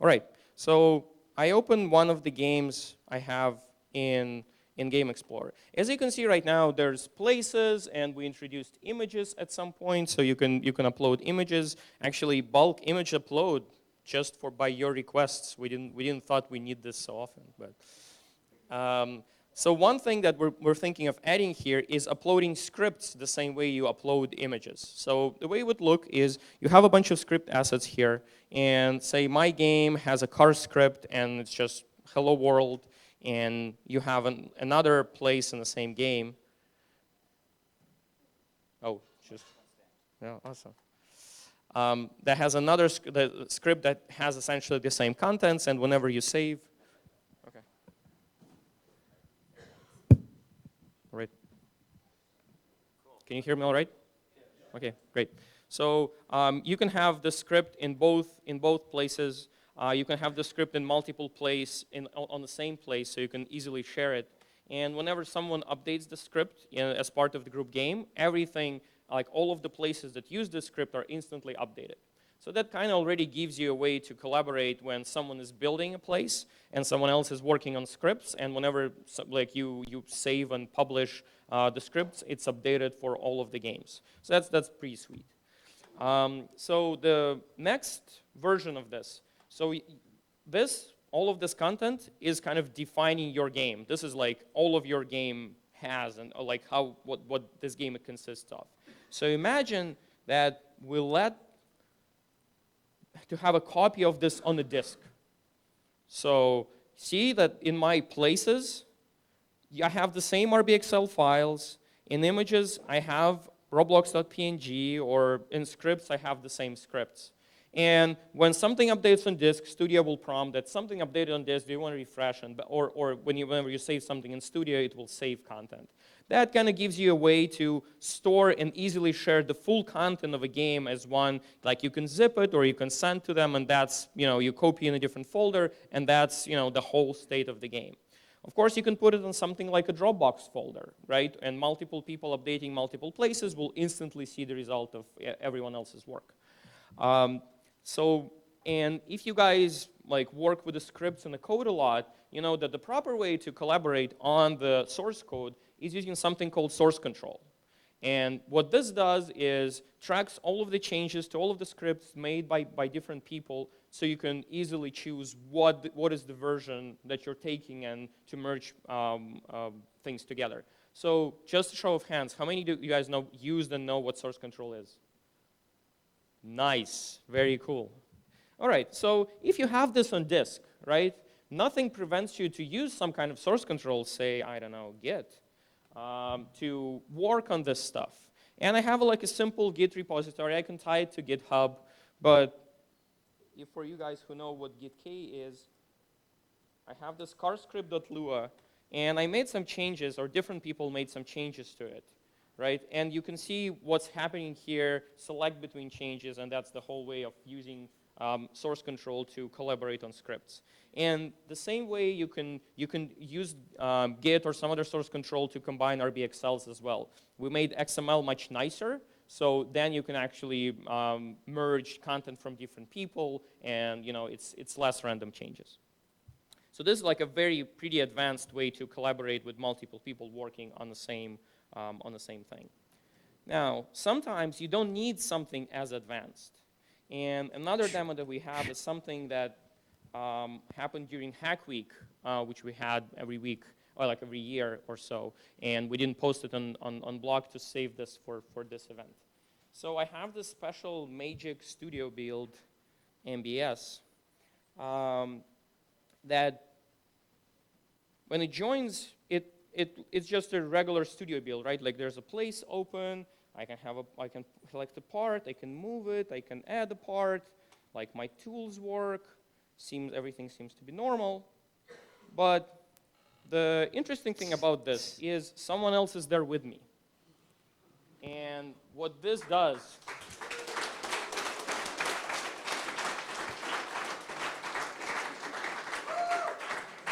[SPEAKER 5] All right. So I opened one of the games I have in Game Explorer. As you can see right now, there's places, and we introduced images at some point, so you can upload images. Actually, bulk image upload just by your requests. We didn't thought we need this so often, but. So one thing that we're thinking of adding here is uploading scripts the same way you upload images. So the way it would look is you have a bunch of script assets here, and say my game has a car script, and it's just hello world, and you have another place in the same game. Oh, just, yeah, awesome. That has another script that has essentially the same contents, and whenever you save, okay. Right. Can you hear me all right? Okay, great. So you can have the script in both places. You can have the script in multiple places on the same place, so you can easily share it. And whenever someone updates the script as part of the group game, everything, like all of the places that use the script, are instantly updated. So that kind of already gives you a way to collaborate when someone is building a place and someone else is working on scripts, and whenever like you save and publish the scripts, it's updated for all of the games. So that's pretty sweet. So the next version of this, so all of this content is kind of defining your game. This is like all of your game has, and like what this game consists of. So imagine that we let to have a copy of this on a disk. So see that in my places, I have the same RBXL files. In images, I have roblox.png, or in scripts, I have the same scripts. And when something updates on disk, Studio will prompt that something updated on disk, do you want to refresh? Or whenever you save something in Studio, it will save content. That kind of gives you a way to store and easily share the full content of a game as one, like you can zip it or you can send to them, and that's, you copy in a different folder, and that's, the whole state of the game. Of course, you can put it on something like a Dropbox folder, right? And multiple people updating multiple places will instantly see the result of everyone else's work. And if you guys work with the scripts and the code a lot, you know that the proper way to collaborate on the source code is using something called source control. And what this does is tracks all of the changes to all of the scripts made by different people, so you can easily choose what is the version that you're taking and to merge things together. So just a show of hands, how many do you guys use and know what source control is? Nice, very cool. All right, so if you have this on disk, right, nothing prevents you to use some kind of source control, say, I don't know, Git, to work on this stuff. And I have a simple Git repository. I can tie it to GitHub, but for you guys who know what Git-K is, I have this carscript.lua, and I made some changes, or different people made some changes to it. Right? And you can see what's happening here, select between changes, and that's the whole way of using source control to collaborate on scripts. And the same way you can use Git or some other source control to combine RBXLs as well. We made XML much nicer, so then you can actually merge content from different people, and it's less random changes. So this is a pretty advanced way to collaborate with multiple people working on the same thing. Now, sometimes you don't need something as advanced. And another demo that we have is something that happened during Hack Week, which we had every week, or every year or so. And we didn't post it on blog to save this for this event. So I have this special Magic Studio build, MBS, that when it joins, it's just a regular studio build, right? Like there's a place open. I can select a part. I can move it. I can add a part. Like my tools work. Everything seems to be normal. But the interesting thing about this is someone else is there with me. And what this does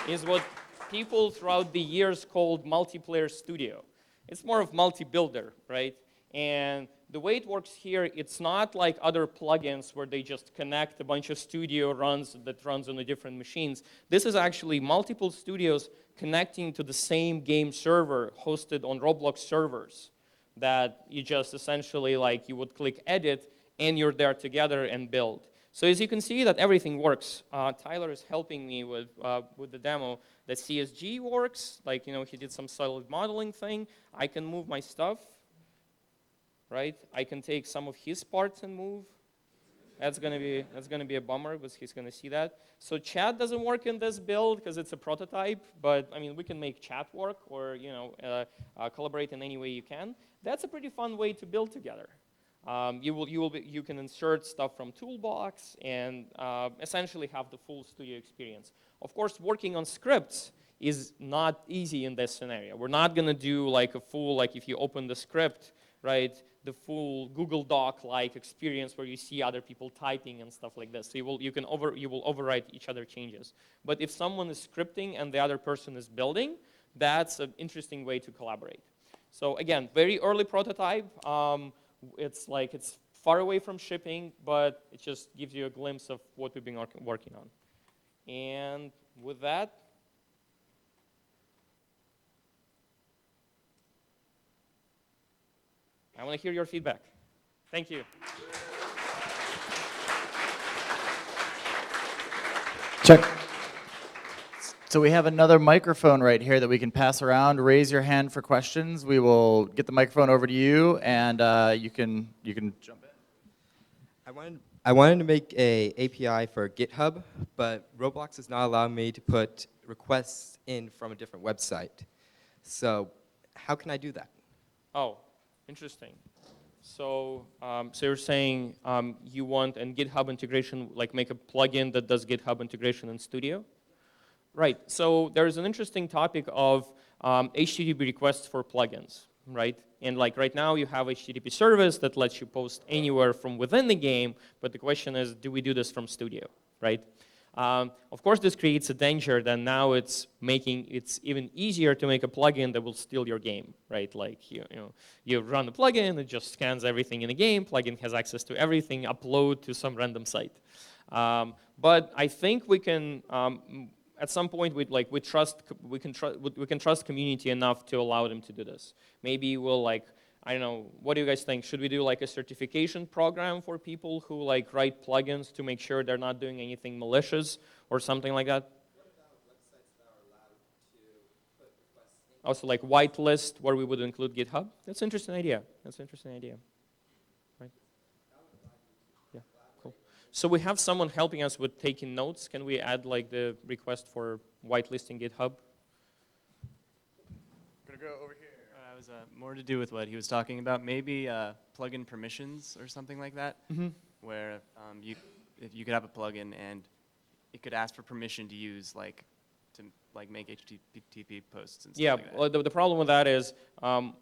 [SPEAKER 5] is what people throughout the years called multiplayer studio. It's more of multi-builder, right? And the way it works here, it's not like other plugins where they just connect a bunch of studio runs that runs on the different machines. This is actually multiple studios connecting to the same game server hosted on Roblox servers that you just essentially like you would click edit and you're there together and build. So as you can see that everything works. Tyler is helping me with the demo. The CSG works, like he did some solid modeling thing. I can move my stuff. Right? I can take some of his parts and move. That's gonna be a bummer because he's gonna see that. So chat doesn't work in this build because it's a prototype, but I mean we can make chat work or collaborate in any way you can. That's a pretty fun way to build together. You can insert stuff from Toolbox and essentially have the full studio experience. Of course, working on scripts is not easy in this scenario. We're not gonna do like a full if you open the script, right? The full Google Doc-like experience where you see other people typing and stuff like this. So you will overwrite each other changes. But if someone is scripting and the other person is building, that's an interesting way to collaborate. So again, very early prototype. It's far away from shipping, but it just gives you a glimpse of what we've been working on. And with that, I want to hear your feedback. Thank you.
[SPEAKER 3] Check. So we have another microphone right here that we can pass around. Raise your hand for questions. We will get the microphone over to you, and you can jump in.
[SPEAKER 6] I wanted to make a API for GitHub, but Roblox is not allowing me to put requests in from a different website. So how can I do that?
[SPEAKER 5] Oh. Interesting. So, so you're saying you want a GitHub integration, like make a plugin that does GitHub integration in Studio? Right. So there's an interesting topic of HTTP requests for plugins, right? And like right now you have HTTP service that lets you post anywhere from within the game, but the question is, do we do this from Studio, right? Of course, this creates a danger that now it's making it even easier to make a plugin that will steal your game, right? Like you run the plugin, it just scans everything in the game. Plugin has access to everything, upload to some random site. But I think we can, at some point, we can trust community enough to allow them to do this. Maybe we'll I don't know, what do you guys think? Should we do like a certification program for people who write plugins to make sure they're not doing anything malicious or something like that?
[SPEAKER 6] What about websites that are allowed to put requests in?
[SPEAKER 5] Also like whitelist where we would include GitHub? That's an interesting idea. That's an interesting idea. Right? Yeah, cool. So we have someone helping us with taking notes. Can we add the request for whitelisting GitHub?
[SPEAKER 7] I'm gonna go over here. Was more to do with what he was talking about, maybe plugin permissions or something like that, where if you could have a plugin and it could ask for permission to use to make HTTP posts and stuff like that.
[SPEAKER 5] Well, the problem with that is plugin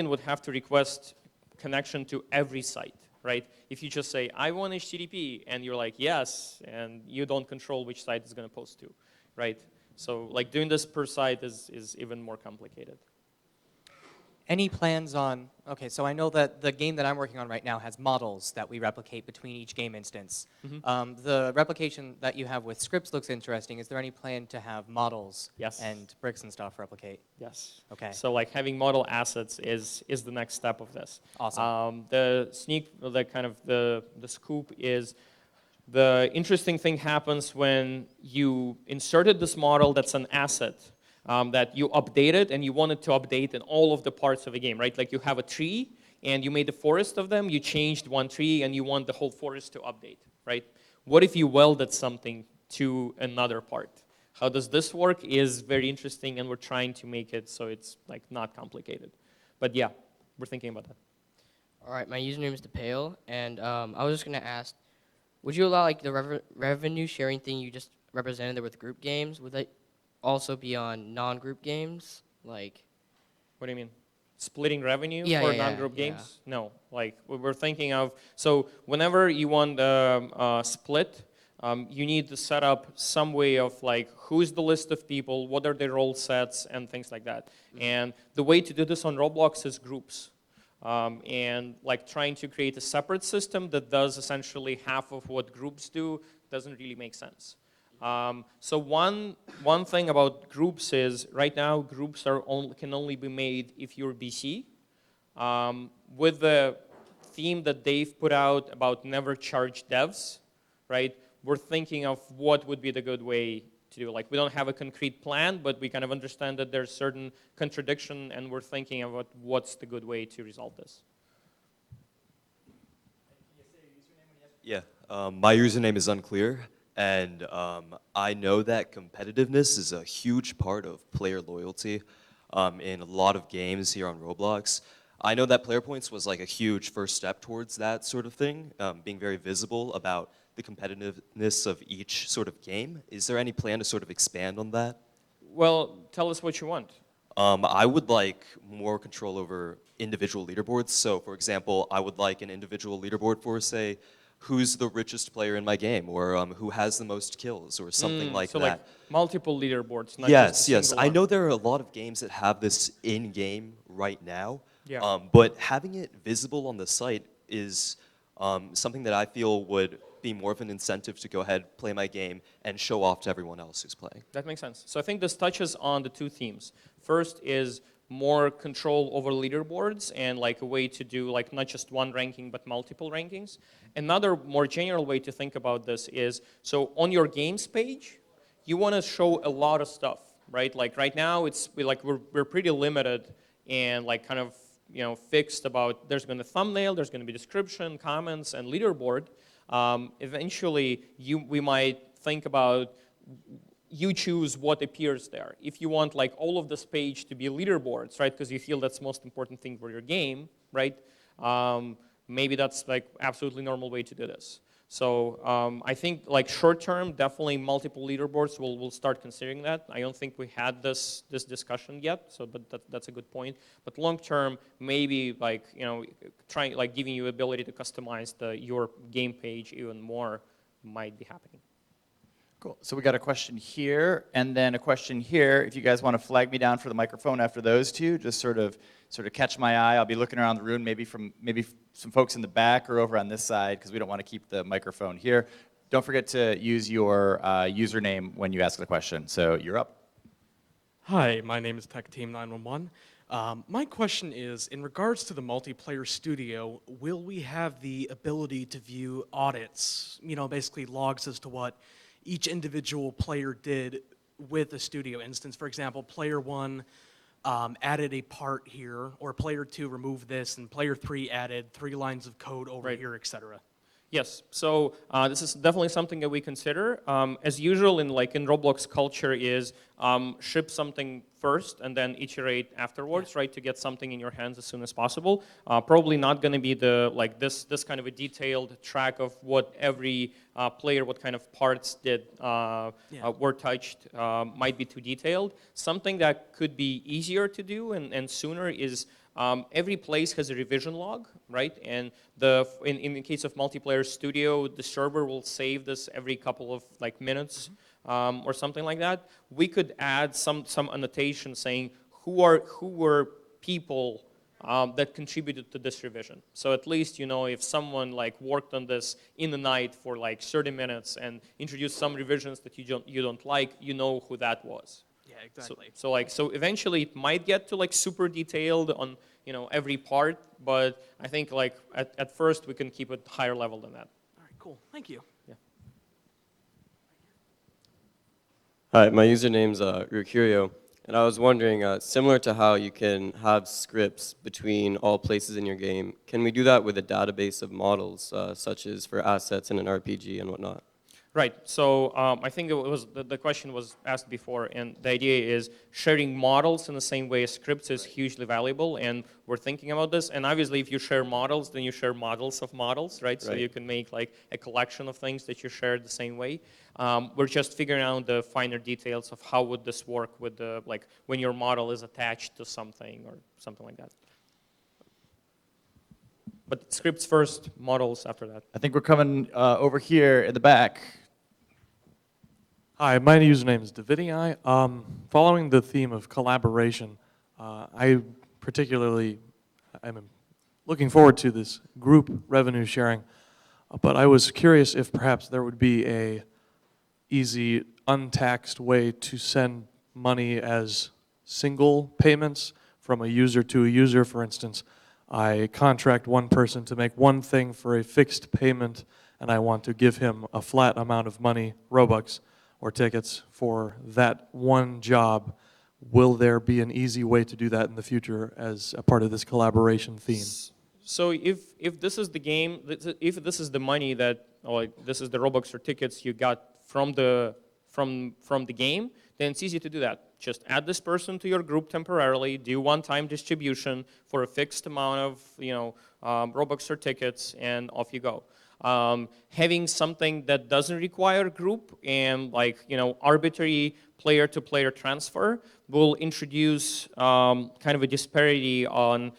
[SPEAKER 5] would have to request connection to every site, right? If you just say I want HTTP and you're like yes, and you don't control which site it's going to post to, right? So doing this per site is even more complicated.
[SPEAKER 8] Any plans on, okay, so I know that the game that I'm working on right now has models that we replicate between each game instance. The replication that you have with scripts looks interesting. Is there any plan to have models and bricks and stuff replicate?
[SPEAKER 5] Yes.
[SPEAKER 8] Okay.
[SPEAKER 5] So having model assets is the next step of this.
[SPEAKER 8] Awesome.
[SPEAKER 5] The scoop is the interesting thing happens when you inserted this model that's an asset that you updated and you wanted to update in all of the parts of the game, right? Like you have a tree and you made a forest of them, you changed one tree and you want the whole forest to update, right? What if you welded something to another part, how does this work is very interesting, and we're trying to make it so it's like not complicated. But yeah, we're thinking about that.
[SPEAKER 9] All right, my username is DePale, and I was just gonna ask, would you allow like the revenue sharing thing you just represented there with group games? Would that also be on non-group games? Like,
[SPEAKER 5] What do you mean? Splitting revenue
[SPEAKER 9] Yeah,
[SPEAKER 5] for
[SPEAKER 9] yeah,
[SPEAKER 5] non-group
[SPEAKER 9] yeah.
[SPEAKER 5] games? No, like we're thinking of, so whenever you want split, you need to set up some way of like, who's the list of people, what are their role sets, and things like that. And the way to do this on Roblox is groups. And like trying to create a separate system that does essentially half of what groups do doesn't really make sense. So one thing about groups is right now groups can only be made if you're BC. With the theme that Dave put out about never charge devs, right? We're thinking of what would be the good way to do. Like we don't have a concrete plan, but we kind of understand that there's certain contradiction, and we're thinking about what's the good way to resolve this.
[SPEAKER 10] Yeah, my username is unclear, and I know that competitiveness is a huge part of player loyalty in a lot of games here on Roblox. I know that player points was like a huge first step towards that sort of thing, being very visible about the competitiveness of each sort of game. Is there any plan to sort of expand on that?
[SPEAKER 5] Well, tell us what you want.
[SPEAKER 10] I would like more control over individual leaderboards. So, for example, I would like an individual leaderboard for, say, who's the richest player in my game, or who has the most kills, or something like
[SPEAKER 5] so
[SPEAKER 10] that.
[SPEAKER 5] like multiple leaderboards, not
[SPEAKER 10] Yes,
[SPEAKER 5] just a
[SPEAKER 10] yes.
[SPEAKER 5] single
[SPEAKER 10] I
[SPEAKER 5] one.
[SPEAKER 10] know there are a lot of games that have this in-game right now.
[SPEAKER 5] Yeah.
[SPEAKER 10] But having it visible on the site is something that I feel would be more of an incentive to go ahead, play my game, and show off to everyone else who's playing.
[SPEAKER 5] That makes sense. So I think this touches on the two themes. First is more control over leaderboards and like a way to do like not just one ranking but multiple rankings. Another more general way to think about this is, so on your games page, you want to show a lot of stuff, right? Like right now we're pretty limited and like kind of fixed about there's going to be thumbnail, there's going to be description, comments, and leaderboard. Eventually, we might think about you choose what appears there. If you want like all of this page to be leaderboards, right? Because you feel that's the most important thing for your game, right? Maybe that's like absolutely normal way to do this. So I think like short term, definitely multiple leaderboards. We'll start considering that. I don't think we had this discussion yet, so but that's a good point. But long term, maybe like trying like giving you ability to customize your game page even more might be happening.
[SPEAKER 3] Cool. So we got a question here, and then a question here. If you guys want to flag me down for the microphone after those two, just sort of catch my eye. I'll be looking around the room, maybe some folks in the back or over on this side, because we don't want to keep the microphone here. Don't forget to use your username when you ask the question. So you're up.
[SPEAKER 11] Hi, my name is TechTeam911. My question is, in regards to the multiplayer studio, will we have the ability to view audits, basically logs as to what each individual player did with the studio instance? For example, player 1 added a part here, or player 2 removed this, and player 3 added 3 lines of code over here, etc.
[SPEAKER 5] Yes, so this is definitely something that we consider. As usual in Roblox culture is ship something first and then iterate afterwards, right, to get something in your hands as soon as possible. Probably not going to be this kind of a detailed track of what every player, what kind of parts did were touched, might be too detailed. Something that could be easier to do and sooner is every place has a revision log, right? And in the case of multiplayer studio, the server will save this every couple of minutes or something like that. We could add some annotation saying who were people that contributed to this revision. So at least if someone worked on this in the night for 30 minutes and introduced some revisions that you don't like, you know who that was.
[SPEAKER 11] Yeah, exactly.
[SPEAKER 5] So eventually it might get to super detailed on every part, but I think at first we can keep it higher level than that.
[SPEAKER 11] All right, cool. Thank you.
[SPEAKER 5] Yeah.
[SPEAKER 12] Hi, my username's Rukiryo, and I was wondering, similar to how you can have scripts between all places in your game, can we do that with a database of models, such as for assets in an RPG and whatnot?
[SPEAKER 5] Right. So I think it was the question was asked before, and the idea is sharing models in the same way as scripts is hugely valuable, and we're thinking about this. And obviously, if you share models, then you share models of models, right? So you can make like a collection of things that you share the same way. We're just figuring out the finer details of how would this work with the like when your model is attached to something or something like that. But scripts first, models after that.
[SPEAKER 3] I think we're coming over here in the back.
[SPEAKER 13] Hi, my username is Davidii. Following the theme of collaboration, I particularly am looking forward to this group revenue sharing, but I was curious if perhaps there would be a easy, untaxed way to send money as single payments from a user to a user. For instance, I contract one person to make one thing for a fixed payment, and I want to give him a flat amount of money, Robux, or tickets for that one job. Will there be an easy way to do that in the future as a part of this collaboration theme?
[SPEAKER 5] So if this is the game, if this is the money that, or like this is the Robux or tickets you got from the game, then it's easy to do that. Just add this person to your group temporarily, do one-time distribution for a fixed amount of Robux or tickets, and off you go. Having something that doesn't require group and like arbitrary player-to-player transfer will introduce kind of a disparity on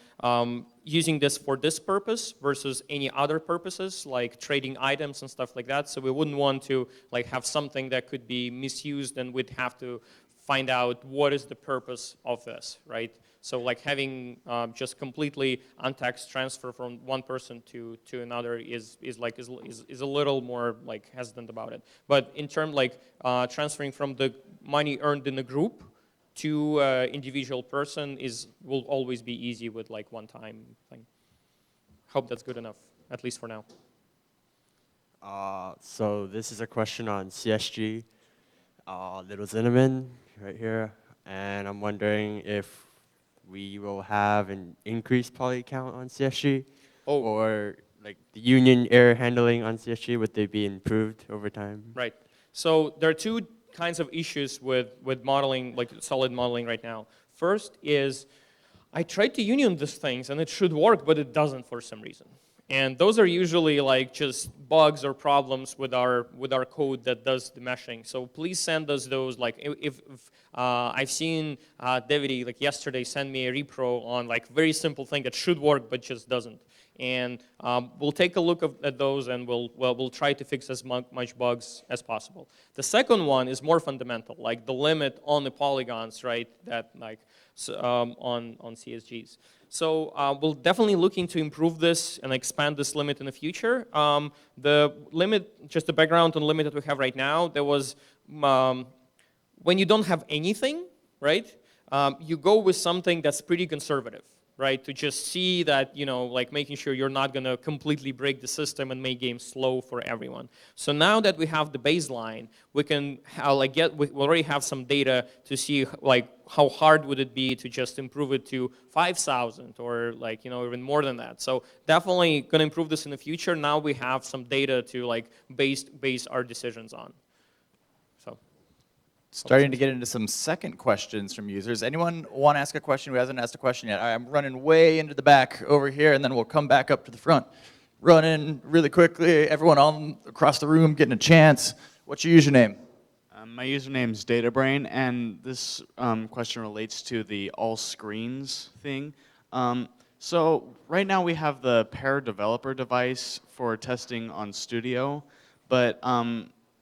[SPEAKER 5] using this for this purpose versus any other purposes like trading items and stuff like that. So we wouldn't want to like have something that could be misused, and we'd have to find out what is the purpose of this, right? So like having just completely untaxed transfer from one person to another is a little more like hesitant about it. But in terms like transferring from the money earned in a group to individual person will always be easy with like one-time thing. Hope that's good enough, at least for now.
[SPEAKER 14] So this is a question on CSG, Little Cinnamon right here, and I'm wondering if we will have an increased poly count on CSG, or like the union error handling on CSG, would they be improved over time?
[SPEAKER 5] Right. So there are two kinds of issues with modeling, like solid modeling right now. First is I tried to union these things and it should work, but it doesn't for some reason. And those are usually like just bugs or problems with our code that does the meshing. So please send us those. Like if I've seen David like yesterday send me a repro on like very simple thing that should work but just doesn't. And we'll take a look at those and we'll try to fix as much bugs as possible. The second one is more fundamental, like the limit on the polygons, right? That like on CSGs. So we'll definitely looking to improve this and expand this limit in the future. The limit, just the background on the limit that we have right now, there was when you don't have anything, right? You go with something that's pretty conservative, right? To just see that, like making sure you're not going to completely break the system and make games slow for everyone. So now that we have the baseline, we can we already have some data to see like how hard would it be to just improve it to 5,000 or like, even more than that. So definitely going to improve this in the future. Now we have some data to like base our decisions on.
[SPEAKER 3] Starting to get into some second questions from users. Anyone want to ask a question who hasn't asked a question yet? I'm running way into the back over here, and then we'll come back up to the front. Running really quickly. Everyone all across the room getting a chance. What's your username?
[SPEAKER 15] My username is DataBrain, and this question relates to the all screens thing. So right now we have the pair developer device for testing on Studio, but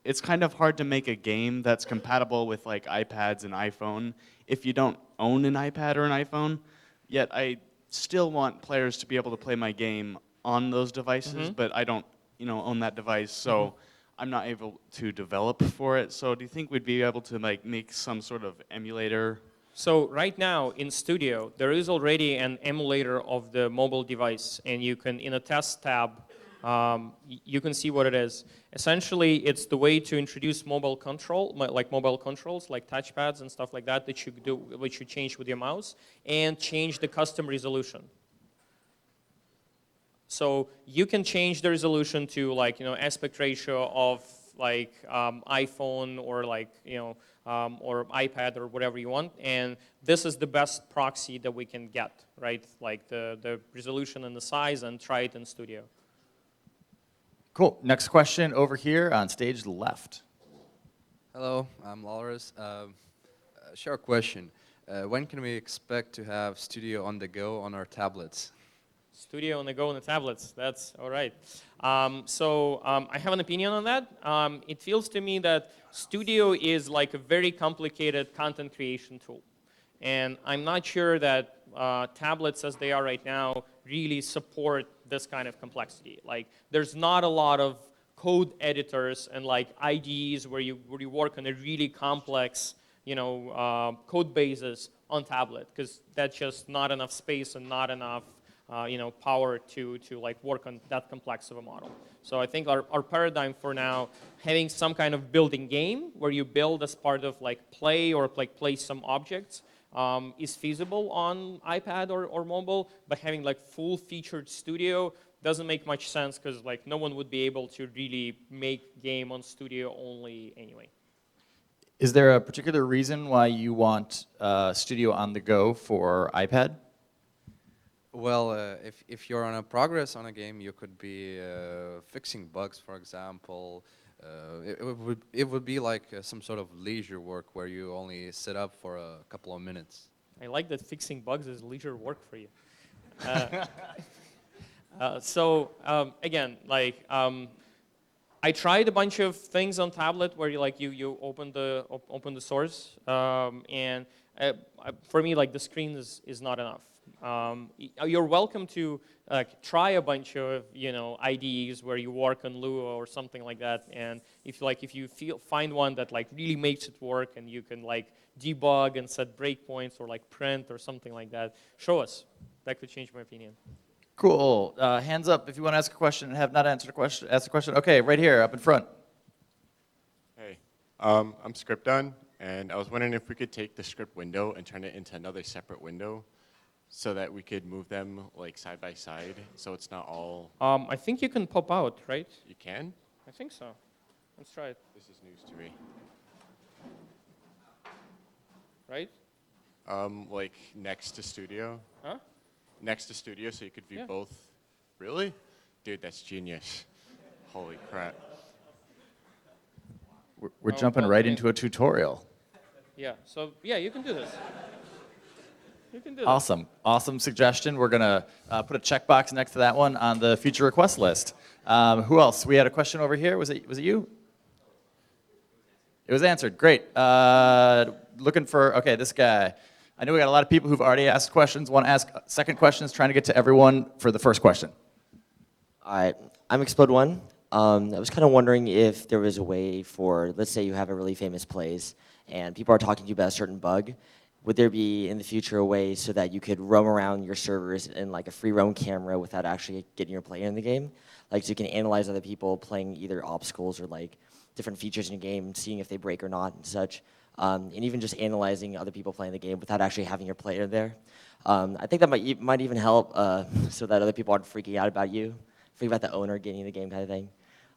[SPEAKER 15] it's kind of hard to make a game that's compatible with like iPads and iPhone if you don't own an iPad or an iPhone. Yet I still want players to be able to play my game on those devices, but I don't, own that device, so I'm not able to develop for it. So do you think we'd be able to like make some sort of emulator?
[SPEAKER 5] So right now in Studio, there is already an emulator of the mobile device, and you can, in a test tab, you can see what it is. Essentially, it's the way to introduce mobile controls, like touchpads and stuff like that, which you change with your mouse, and change the custom resolution. So you can change the resolution to like, aspect ratio of like iPhone or like or iPad or whatever you want, and this is the best proxy that we can get, right? Like the resolution and the size, and try it in Studio.
[SPEAKER 3] Cool. Next question over here on stage left.
[SPEAKER 16] Hello, I'm Lawrence. Short question. When can we expect to have Studio on the go on our tablets?
[SPEAKER 5] Studio on the go on the tablets. That's all right. I have an opinion on that. It feels to me that Studio is like a very complicated content creation tool. And I'm not sure that tablets as they are right now really support this kind of complexity. Like, there's not a lot of code editors and like IDEs where you work on a really complex code bases on tablet, because that's just not enough space and not enough power to like work on that complex of a model. So I think our paradigm for now, having some kind of building game where you build as part of like play or like place some objects is feasible on iPad or mobile, but having like full featured Studio doesn't make much sense, because like no one would be able to really make game on Studio only anyway.
[SPEAKER 3] Is there a particular reason why you want Studio on the go for iPad?
[SPEAKER 16] Well, if you're on a progress on a game, you could be fixing bugs, for example. It would be like some sort of leisure work where you only sit up for a couple of minutes.
[SPEAKER 5] I like that fixing bugs is leisure work for you. Again, like I tried a bunch of things on tablet where you open the source, and for me, like, the screen is not enough. You're welcome to try a bunch of IDEs where you work on Lua or something like that, and if you find one that like really makes it work and you can like debug and set breakpoints or like print or something like that, show us. That could change my opinion.
[SPEAKER 3] Cool. Hands up if you want to ask a question and have not answered a question. Ask a question. Okay, right here, up in front.
[SPEAKER 17] Hey, I'm ScriptDone, and I was wondering if we could take the script window and turn it into another separate window, so that we could move them like side by side, so it's not all.
[SPEAKER 5] I think you can pop out, right?
[SPEAKER 17] You can?
[SPEAKER 5] I think so. Let's try it.
[SPEAKER 17] This is news to me.
[SPEAKER 5] Right?
[SPEAKER 17] Like next to Studio.
[SPEAKER 5] Huh?
[SPEAKER 17] Next to Studio, so you could view
[SPEAKER 5] Yeah.
[SPEAKER 17] both. Really? Dude, that's genius. Holy crap.
[SPEAKER 3] We're jumping right into a tutorial.
[SPEAKER 5] Yeah. So yeah, you can do this. You can do
[SPEAKER 3] Awesome. Awesome suggestion. We're going to put a checkbox next to that one on the future request list. Who else? We had a question over here. Was it you? It was answered. Great. Looking for, okay, this guy. I know we got a lot of people who've already asked questions, want to ask second questions, trying to get to everyone for the first question.
[SPEAKER 18] All right. I'm Explode1. I was kind of wondering if there was a way for, let's say you have a really famous place and people are talking to you about a certain bug. Would there be in the future a way so that you could roam around your servers in like a free roam camera without actually getting your player in the game? Like, so you can analyze other people playing either obstacles or like different features in your game, seeing if they break or not and such. And even just analyzing other people playing the game without actually having your player there. I think that might even help so that other people aren't freaking out about you, freaking about the owner getting the game kind of thing.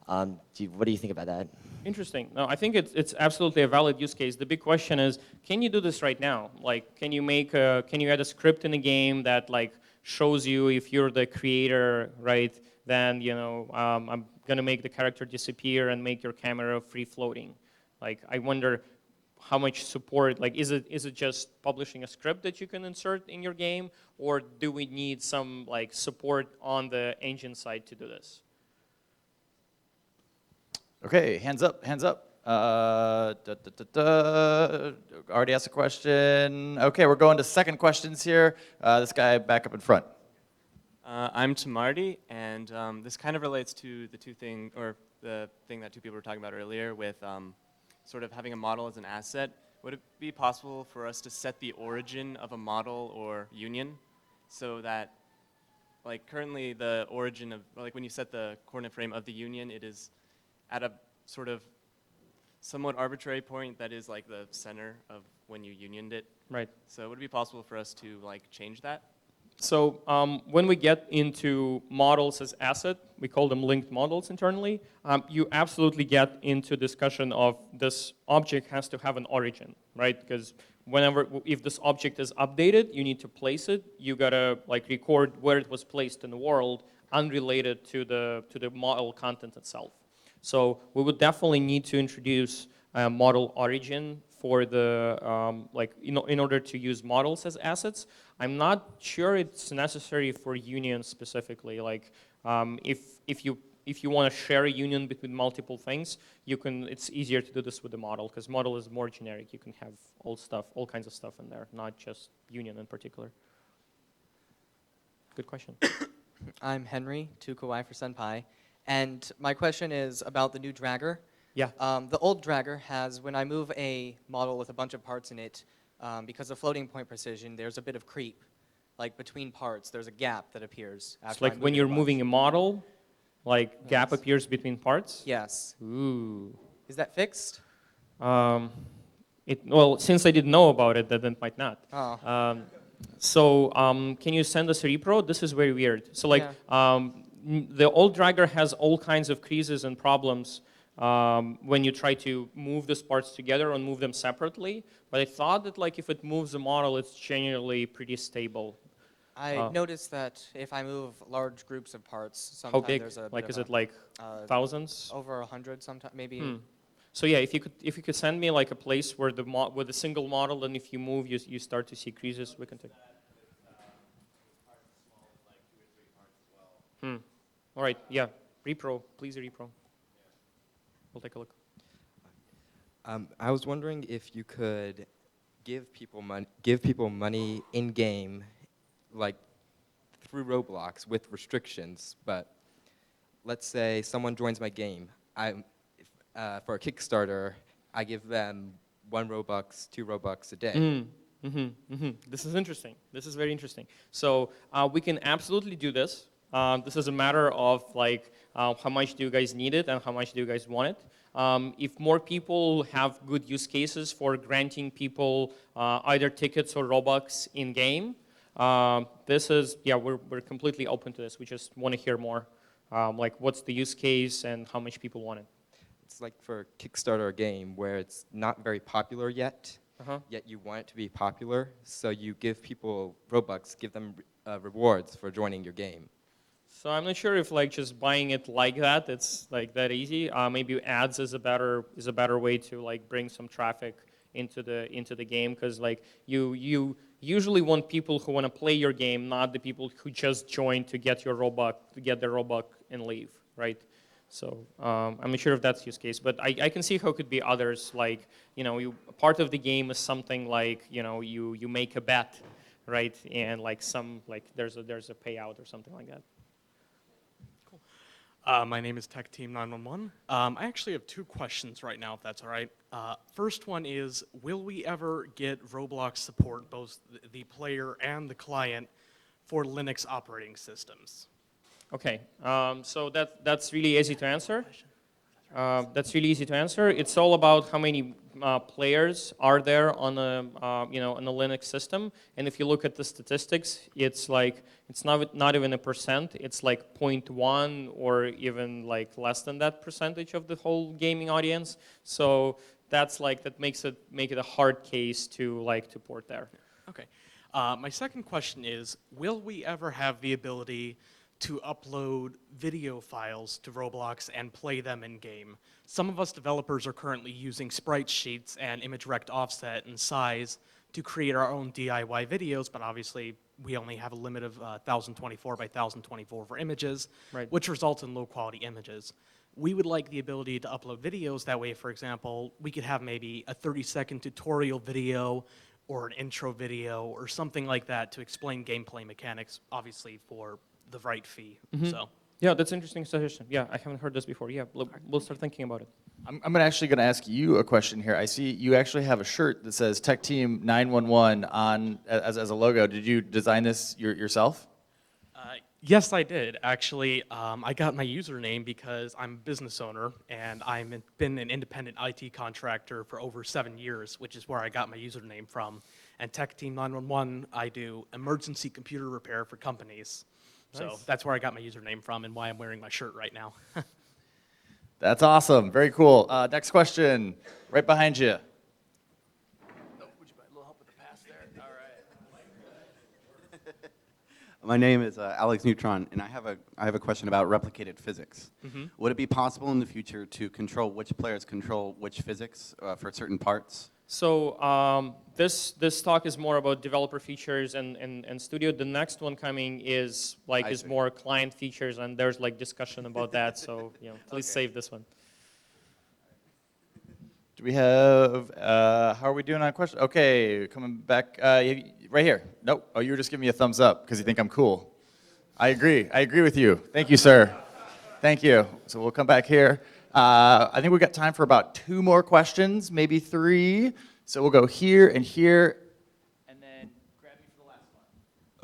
[SPEAKER 18] What do you think about that?
[SPEAKER 5] Interesting. No, I think it's absolutely a valid use case. The big question is, can you do this right now? Like, can you add a script in a game that like shows you if you're the creator, right? Then I'm gonna make the character disappear and make your camera free floating. Like, I wonder how much support. Like, is it just publishing a script that you can insert in your game, or do we need some like support on the engine side to do this?
[SPEAKER 3] Okay, hands up, hands up. Already asked a question. Okay, we're going to second questions here. This guy back up in front.
[SPEAKER 7] I'm Tamardi, and this kind of relates to the thing that two people were talking about earlier with sort of having a model as an asset. Would it be possible for us to set the origin of a model or union so that, like, currently the origin of, like, when you set the coordinate frame of the union, it is at a sort of somewhat arbitrary point that is like the center of when you unioned it.
[SPEAKER 5] Right.
[SPEAKER 7] So would it be possible for us to like change that?
[SPEAKER 5] So when we get into models as asset, we call them linked models internally, you absolutely get into discussion of this object has to have an origin, right? Because if this object is updated, you need to place it. You gotta like record where it was placed in the world, unrelated to the model content itself. So we would definitely need to introduce a model origin for the in order to use models as assets. I'm not sure it's necessary for unions specifically. Like if you want to share a union between multiple things, you can. It's easier to do this with the model because model is more generic. You can have all kinds of stuff in there, not just union in particular. Good question.
[SPEAKER 8] I'm Henry, 2 Kawaii for Senpai, and my question is about the new dragger.
[SPEAKER 5] Yeah.
[SPEAKER 8] The old dragger has, when I move a model with a bunch of parts in it, because of floating point precision, there's a bit of creep. Like between parts, there's a gap that appears.
[SPEAKER 5] It's like when you're moving a model, like gap appears between parts?
[SPEAKER 8] Yes.
[SPEAKER 5] Ooh.
[SPEAKER 8] Is that fixed?
[SPEAKER 5] Well, since I didn't know about it, then it might not.
[SPEAKER 8] Oh.
[SPEAKER 5] So can you send us a repro? This is very weird. So like the old dragger has all kinds of creases and problems when you try to move these parts together and move them separately. But I thought that like if it moves the model, it's generally pretty stable.
[SPEAKER 8] I noticed that if I move large groups of parts,
[SPEAKER 5] How
[SPEAKER 8] sometimes
[SPEAKER 5] big?
[SPEAKER 8] there's a
[SPEAKER 5] Like
[SPEAKER 8] bit
[SPEAKER 5] is
[SPEAKER 8] of
[SPEAKER 5] it like thousands?
[SPEAKER 8] Over 100 sometimes, maybe.
[SPEAKER 5] So yeah, if you could send me like a place where with a single model, and if you move, you start to see creases, we can take. All right, yeah, repro, please repro. We'll take a look.
[SPEAKER 6] I was wondering if you could give people money in game, like through Roblox with restrictions. But let's say someone joins my game. For a Kickstarter, I give them 1 Robux, 2 Robux a day.
[SPEAKER 5] This is interesting. This is very interesting. So we can absolutely do this. This is a matter of like how much do you guys need it and how much do you guys want it. If more people have good use cases for granting people either tickets or Robux in game, we're completely open to this. We just want to hear more. Like what's the use case and how much people want it.
[SPEAKER 6] It's like for a Kickstarter game where it's not very popular yet, yet you want it to be popular, so you give people Robux, give them rewards for joining your game.
[SPEAKER 5] So I'm not sure if like just buying it like that, it's like that easy. Maybe ads is a better way to like bring some traffic into the game, because like you usually want people who want to play your game, not the people who just join to get their Robux and leave, right? So I'm not sure if that's use case, but I can see how it could be others. Like part of the game is something like you make a bet, right? And like there's a payout or something like that.
[SPEAKER 11] My name is Tech Team 911. I actually have 2 questions right now, if that's all right. First one is, will we ever get Roblox support, both the player and the client, for Linux operating systems?
[SPEAKER 5] Okay, so that's really easy to answer. It's all about how many players are there on on a Linux system, and if you look at the statistics, it's not even a percent. It's like 0.1 or even like less than that percentage of the whole gaming audience. So that makes it a hard case to port there.
[SPEAKER 11] Okay. My second question is, will we ever have the ability to upload video files to Roblox and play them in-game? Some of us developers are currently using sprite sheets and image rect offset and size to create our own DIY videos, but obviously we only have a limit of 1024 by 1024 for images, which results in low-quality images. We would like the ability to upload videos. That way, for example, we could have maybe a 30-second tutorial video or an intro video or something like that to explain gameplay mechanics, obviously for the right fee. So.
[SPEAKER 5] Yeah, that's an interesting suggestion. Yeah, I haven't heard this before. Yeah, we'll start thinking about it.
[SPEAKER 3] I'm actually going to ask you a question here. I see you actually have a shirt that says Tech Team 911 on as a logo. Did you design this yourself?
[SPEAKER 11] Yes, I did. Actually, I got my username because I'm a business owner, and I've been an independent IT contractor for over 7 years, which is where I got my username from. And Tech Team 911, I do emergency computer repair for companies. So
[SPEAKER 3] Nice.
[SPEAKER 11] that's where I got my username from and why I'm wearing my shirt right now.
[SPEAKER 3] That's awesome. Very cool. Next question, right behind you.
[SPEAKER 19] My name is Alex Neutron, and I have a question about replicated physics.
[SPEAKER 11] Mhm.
[SPEAKER 19] Would it be possible in the future to control which players control which physics for certain parts?
[SPEAKER 5] So this talk is more about developer features and studio. The next one coming is more client features, and there's like discussion about that. So please save this one.
[SPEAKER 3] Do we have, how are we doing on questions? Okay, coming back, right here. Nope, oh, you were just giving me a thumbs up because you think I'm cool. I agree with you. Thank you, sir. Thank you. So we'll come back here. I think we've got time for about 2 more questions, maybe 3. So we'll go here and here, and then grab you for the last one.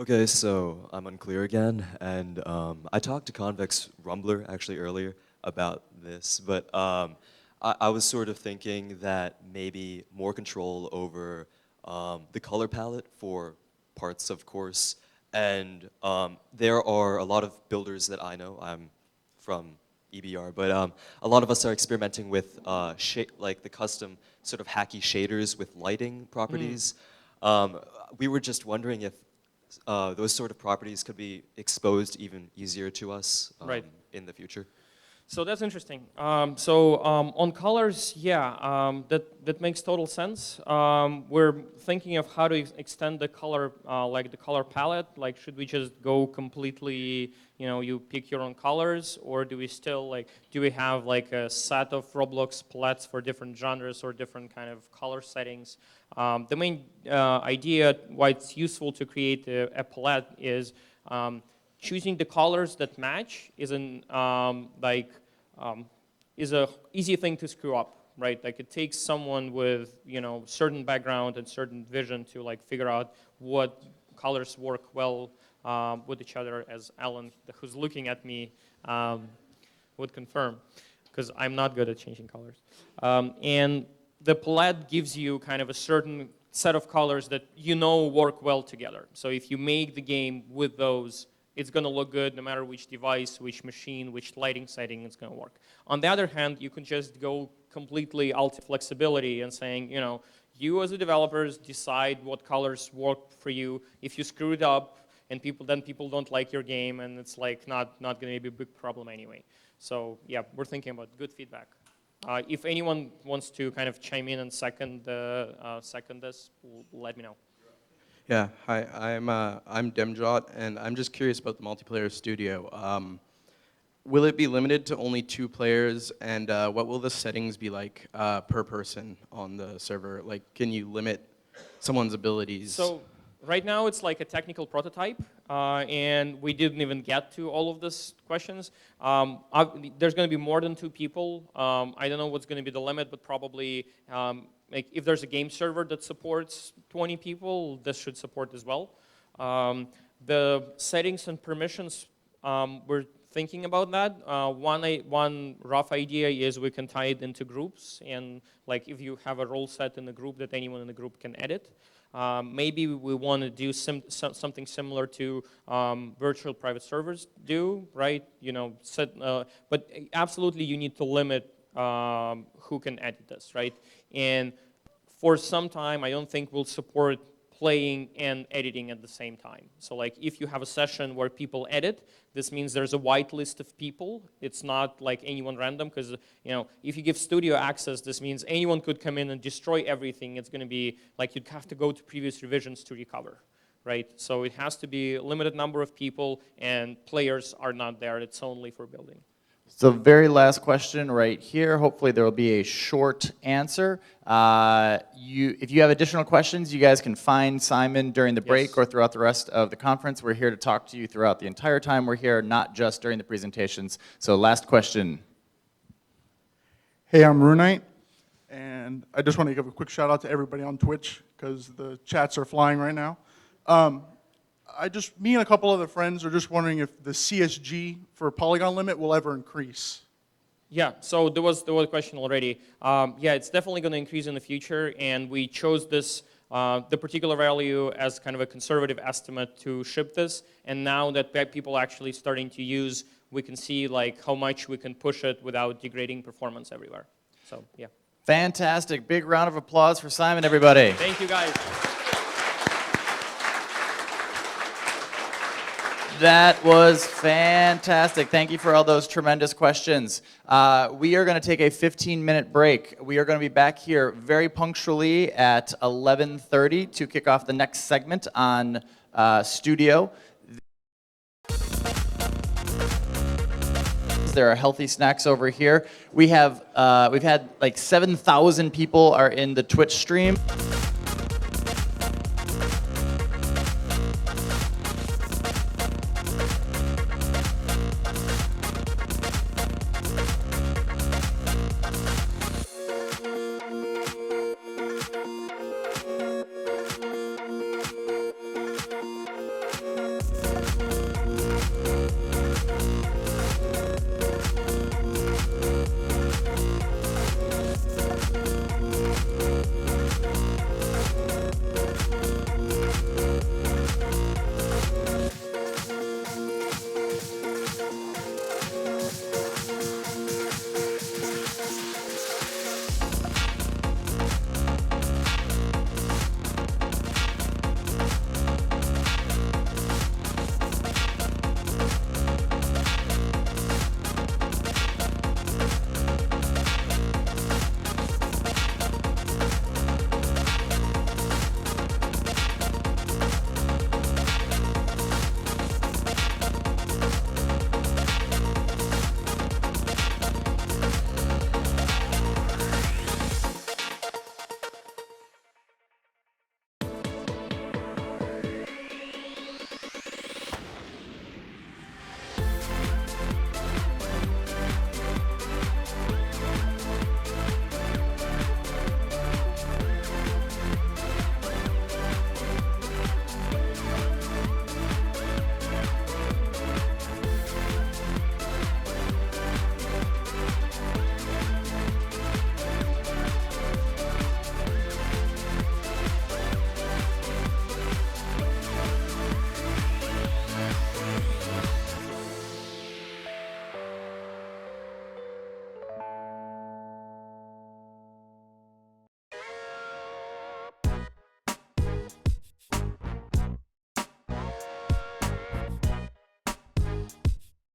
[SPEAKER 10] Okay, so I'm unclear again, and I talked to Convex Rumbler actually earlier about this, but I was sort of thinking that maybe more control over the color palette for parts, of course, and there are a lot of builders that I know. I'm from EBR, but a lot of us are experimenting with like the custom sort of hacky shaders with lighting properties. We were just wondering if those sort of properties could be exposed even easier to us in the future.
[SPEAKER 5] So that's interesting. On colors, yeah, that makes total sense. We're thinking of how to extend the color, like the color palette. Like, should we just go completely, you pick your own colors, or do we still do we have like a set of Roblox palettes for different genres or different kind of color settings? The main idea why it's useful to create a palette is choosing the colors that match isn't is a easy thing to screw up, right? Like it takes someone with certain background and certain vision to figure out what colors work well with each other, as Alan, who's looking at me, would confirm, because I'm not good at changing colors. And the palette gives you kind of a certain set of colors that work well together. So if you make the game with those, it's going to look good no matter which device, which machine, which lighting setting it's going to work. On the other hand, you can just go completely flexibility and saying, you as a developers decide what colors work for you. If you screw it up and people don't like your game, and it's not going to be a big problem anyway. So yeah, we're thinking about good feedback. If anyone wants to kind of chime in and second this, let me know.
[SPEAKER 20] Yeah, hi, I'm Demjot, and I'm just curious about the multiplayer studio. Will it be limited to only 2 players, and what will the settings be like per person on the server? Like, can you limit someone's abilities?
[SPEAKER 5] So right now it's like a technical prototype, and we didn't even get to all of these questions. There's going to be more than 2 people. I don't know what's going to be the limit, but probably if there's a game server that supports 20 people, this should support as well. The settings and permissions, we're thinking about that. One rough idea is we can tie it into groups, and if you have a role set in the group that anyone in the group can edit. Maybe we want to do something similar to virtual private servers do, right? But absolutely you need to limit who can edit this, right? And for some time, I don't think we'll support playing and editing at the same time. So if you have a session where people edit, this means there's a white list of people. It's not like anyone random, because if you give studio access, this means anyone could come in and destroy everything. It's going to be you'd have to go to previous revisions to recover, right? So it has to be a limited number of people, and players are not there. It's only for building.
[SPEAKER 3] So very last question right here. Hopefully there will be a short answer. If you have additional questions, you guys can find Simon during the break or throughout the rest of the conference. We're here to talk to you throughout the entire time we're here, not just during the presentations. So last question.
[SPEAKER 21] Hey, I'm Runite, and I just want to give a quick shout out to everybody on Twitch, because the chats are flying right now. Me and a couple other friends are just wondering if the CSG for polygon limit will ever increase.
[SPEAKER 5] Yeah, so there was a question already. Yeah, it's definitely going to increase in the future, and we chose this the particular value as kind of a conservative estimate to ship this. And now that people are actually starting to use, we can see like how much we can push it without degrading performance everywhere. So yeah.
[SPEAKER 3] Fantastic. Big round of applause for Simon, everybody.
[SPEAKER 5] Thank you, guys.
[SPEAKER 3] That was fantastic. Thank you for all those tremendous questions. We are going to take a 15-minute break. We are going to be back here very punctually at 11:30 to kick off the next segment on Studio. There are healthy snacks over here. We've had like 7,000 people are in the Twitch stream.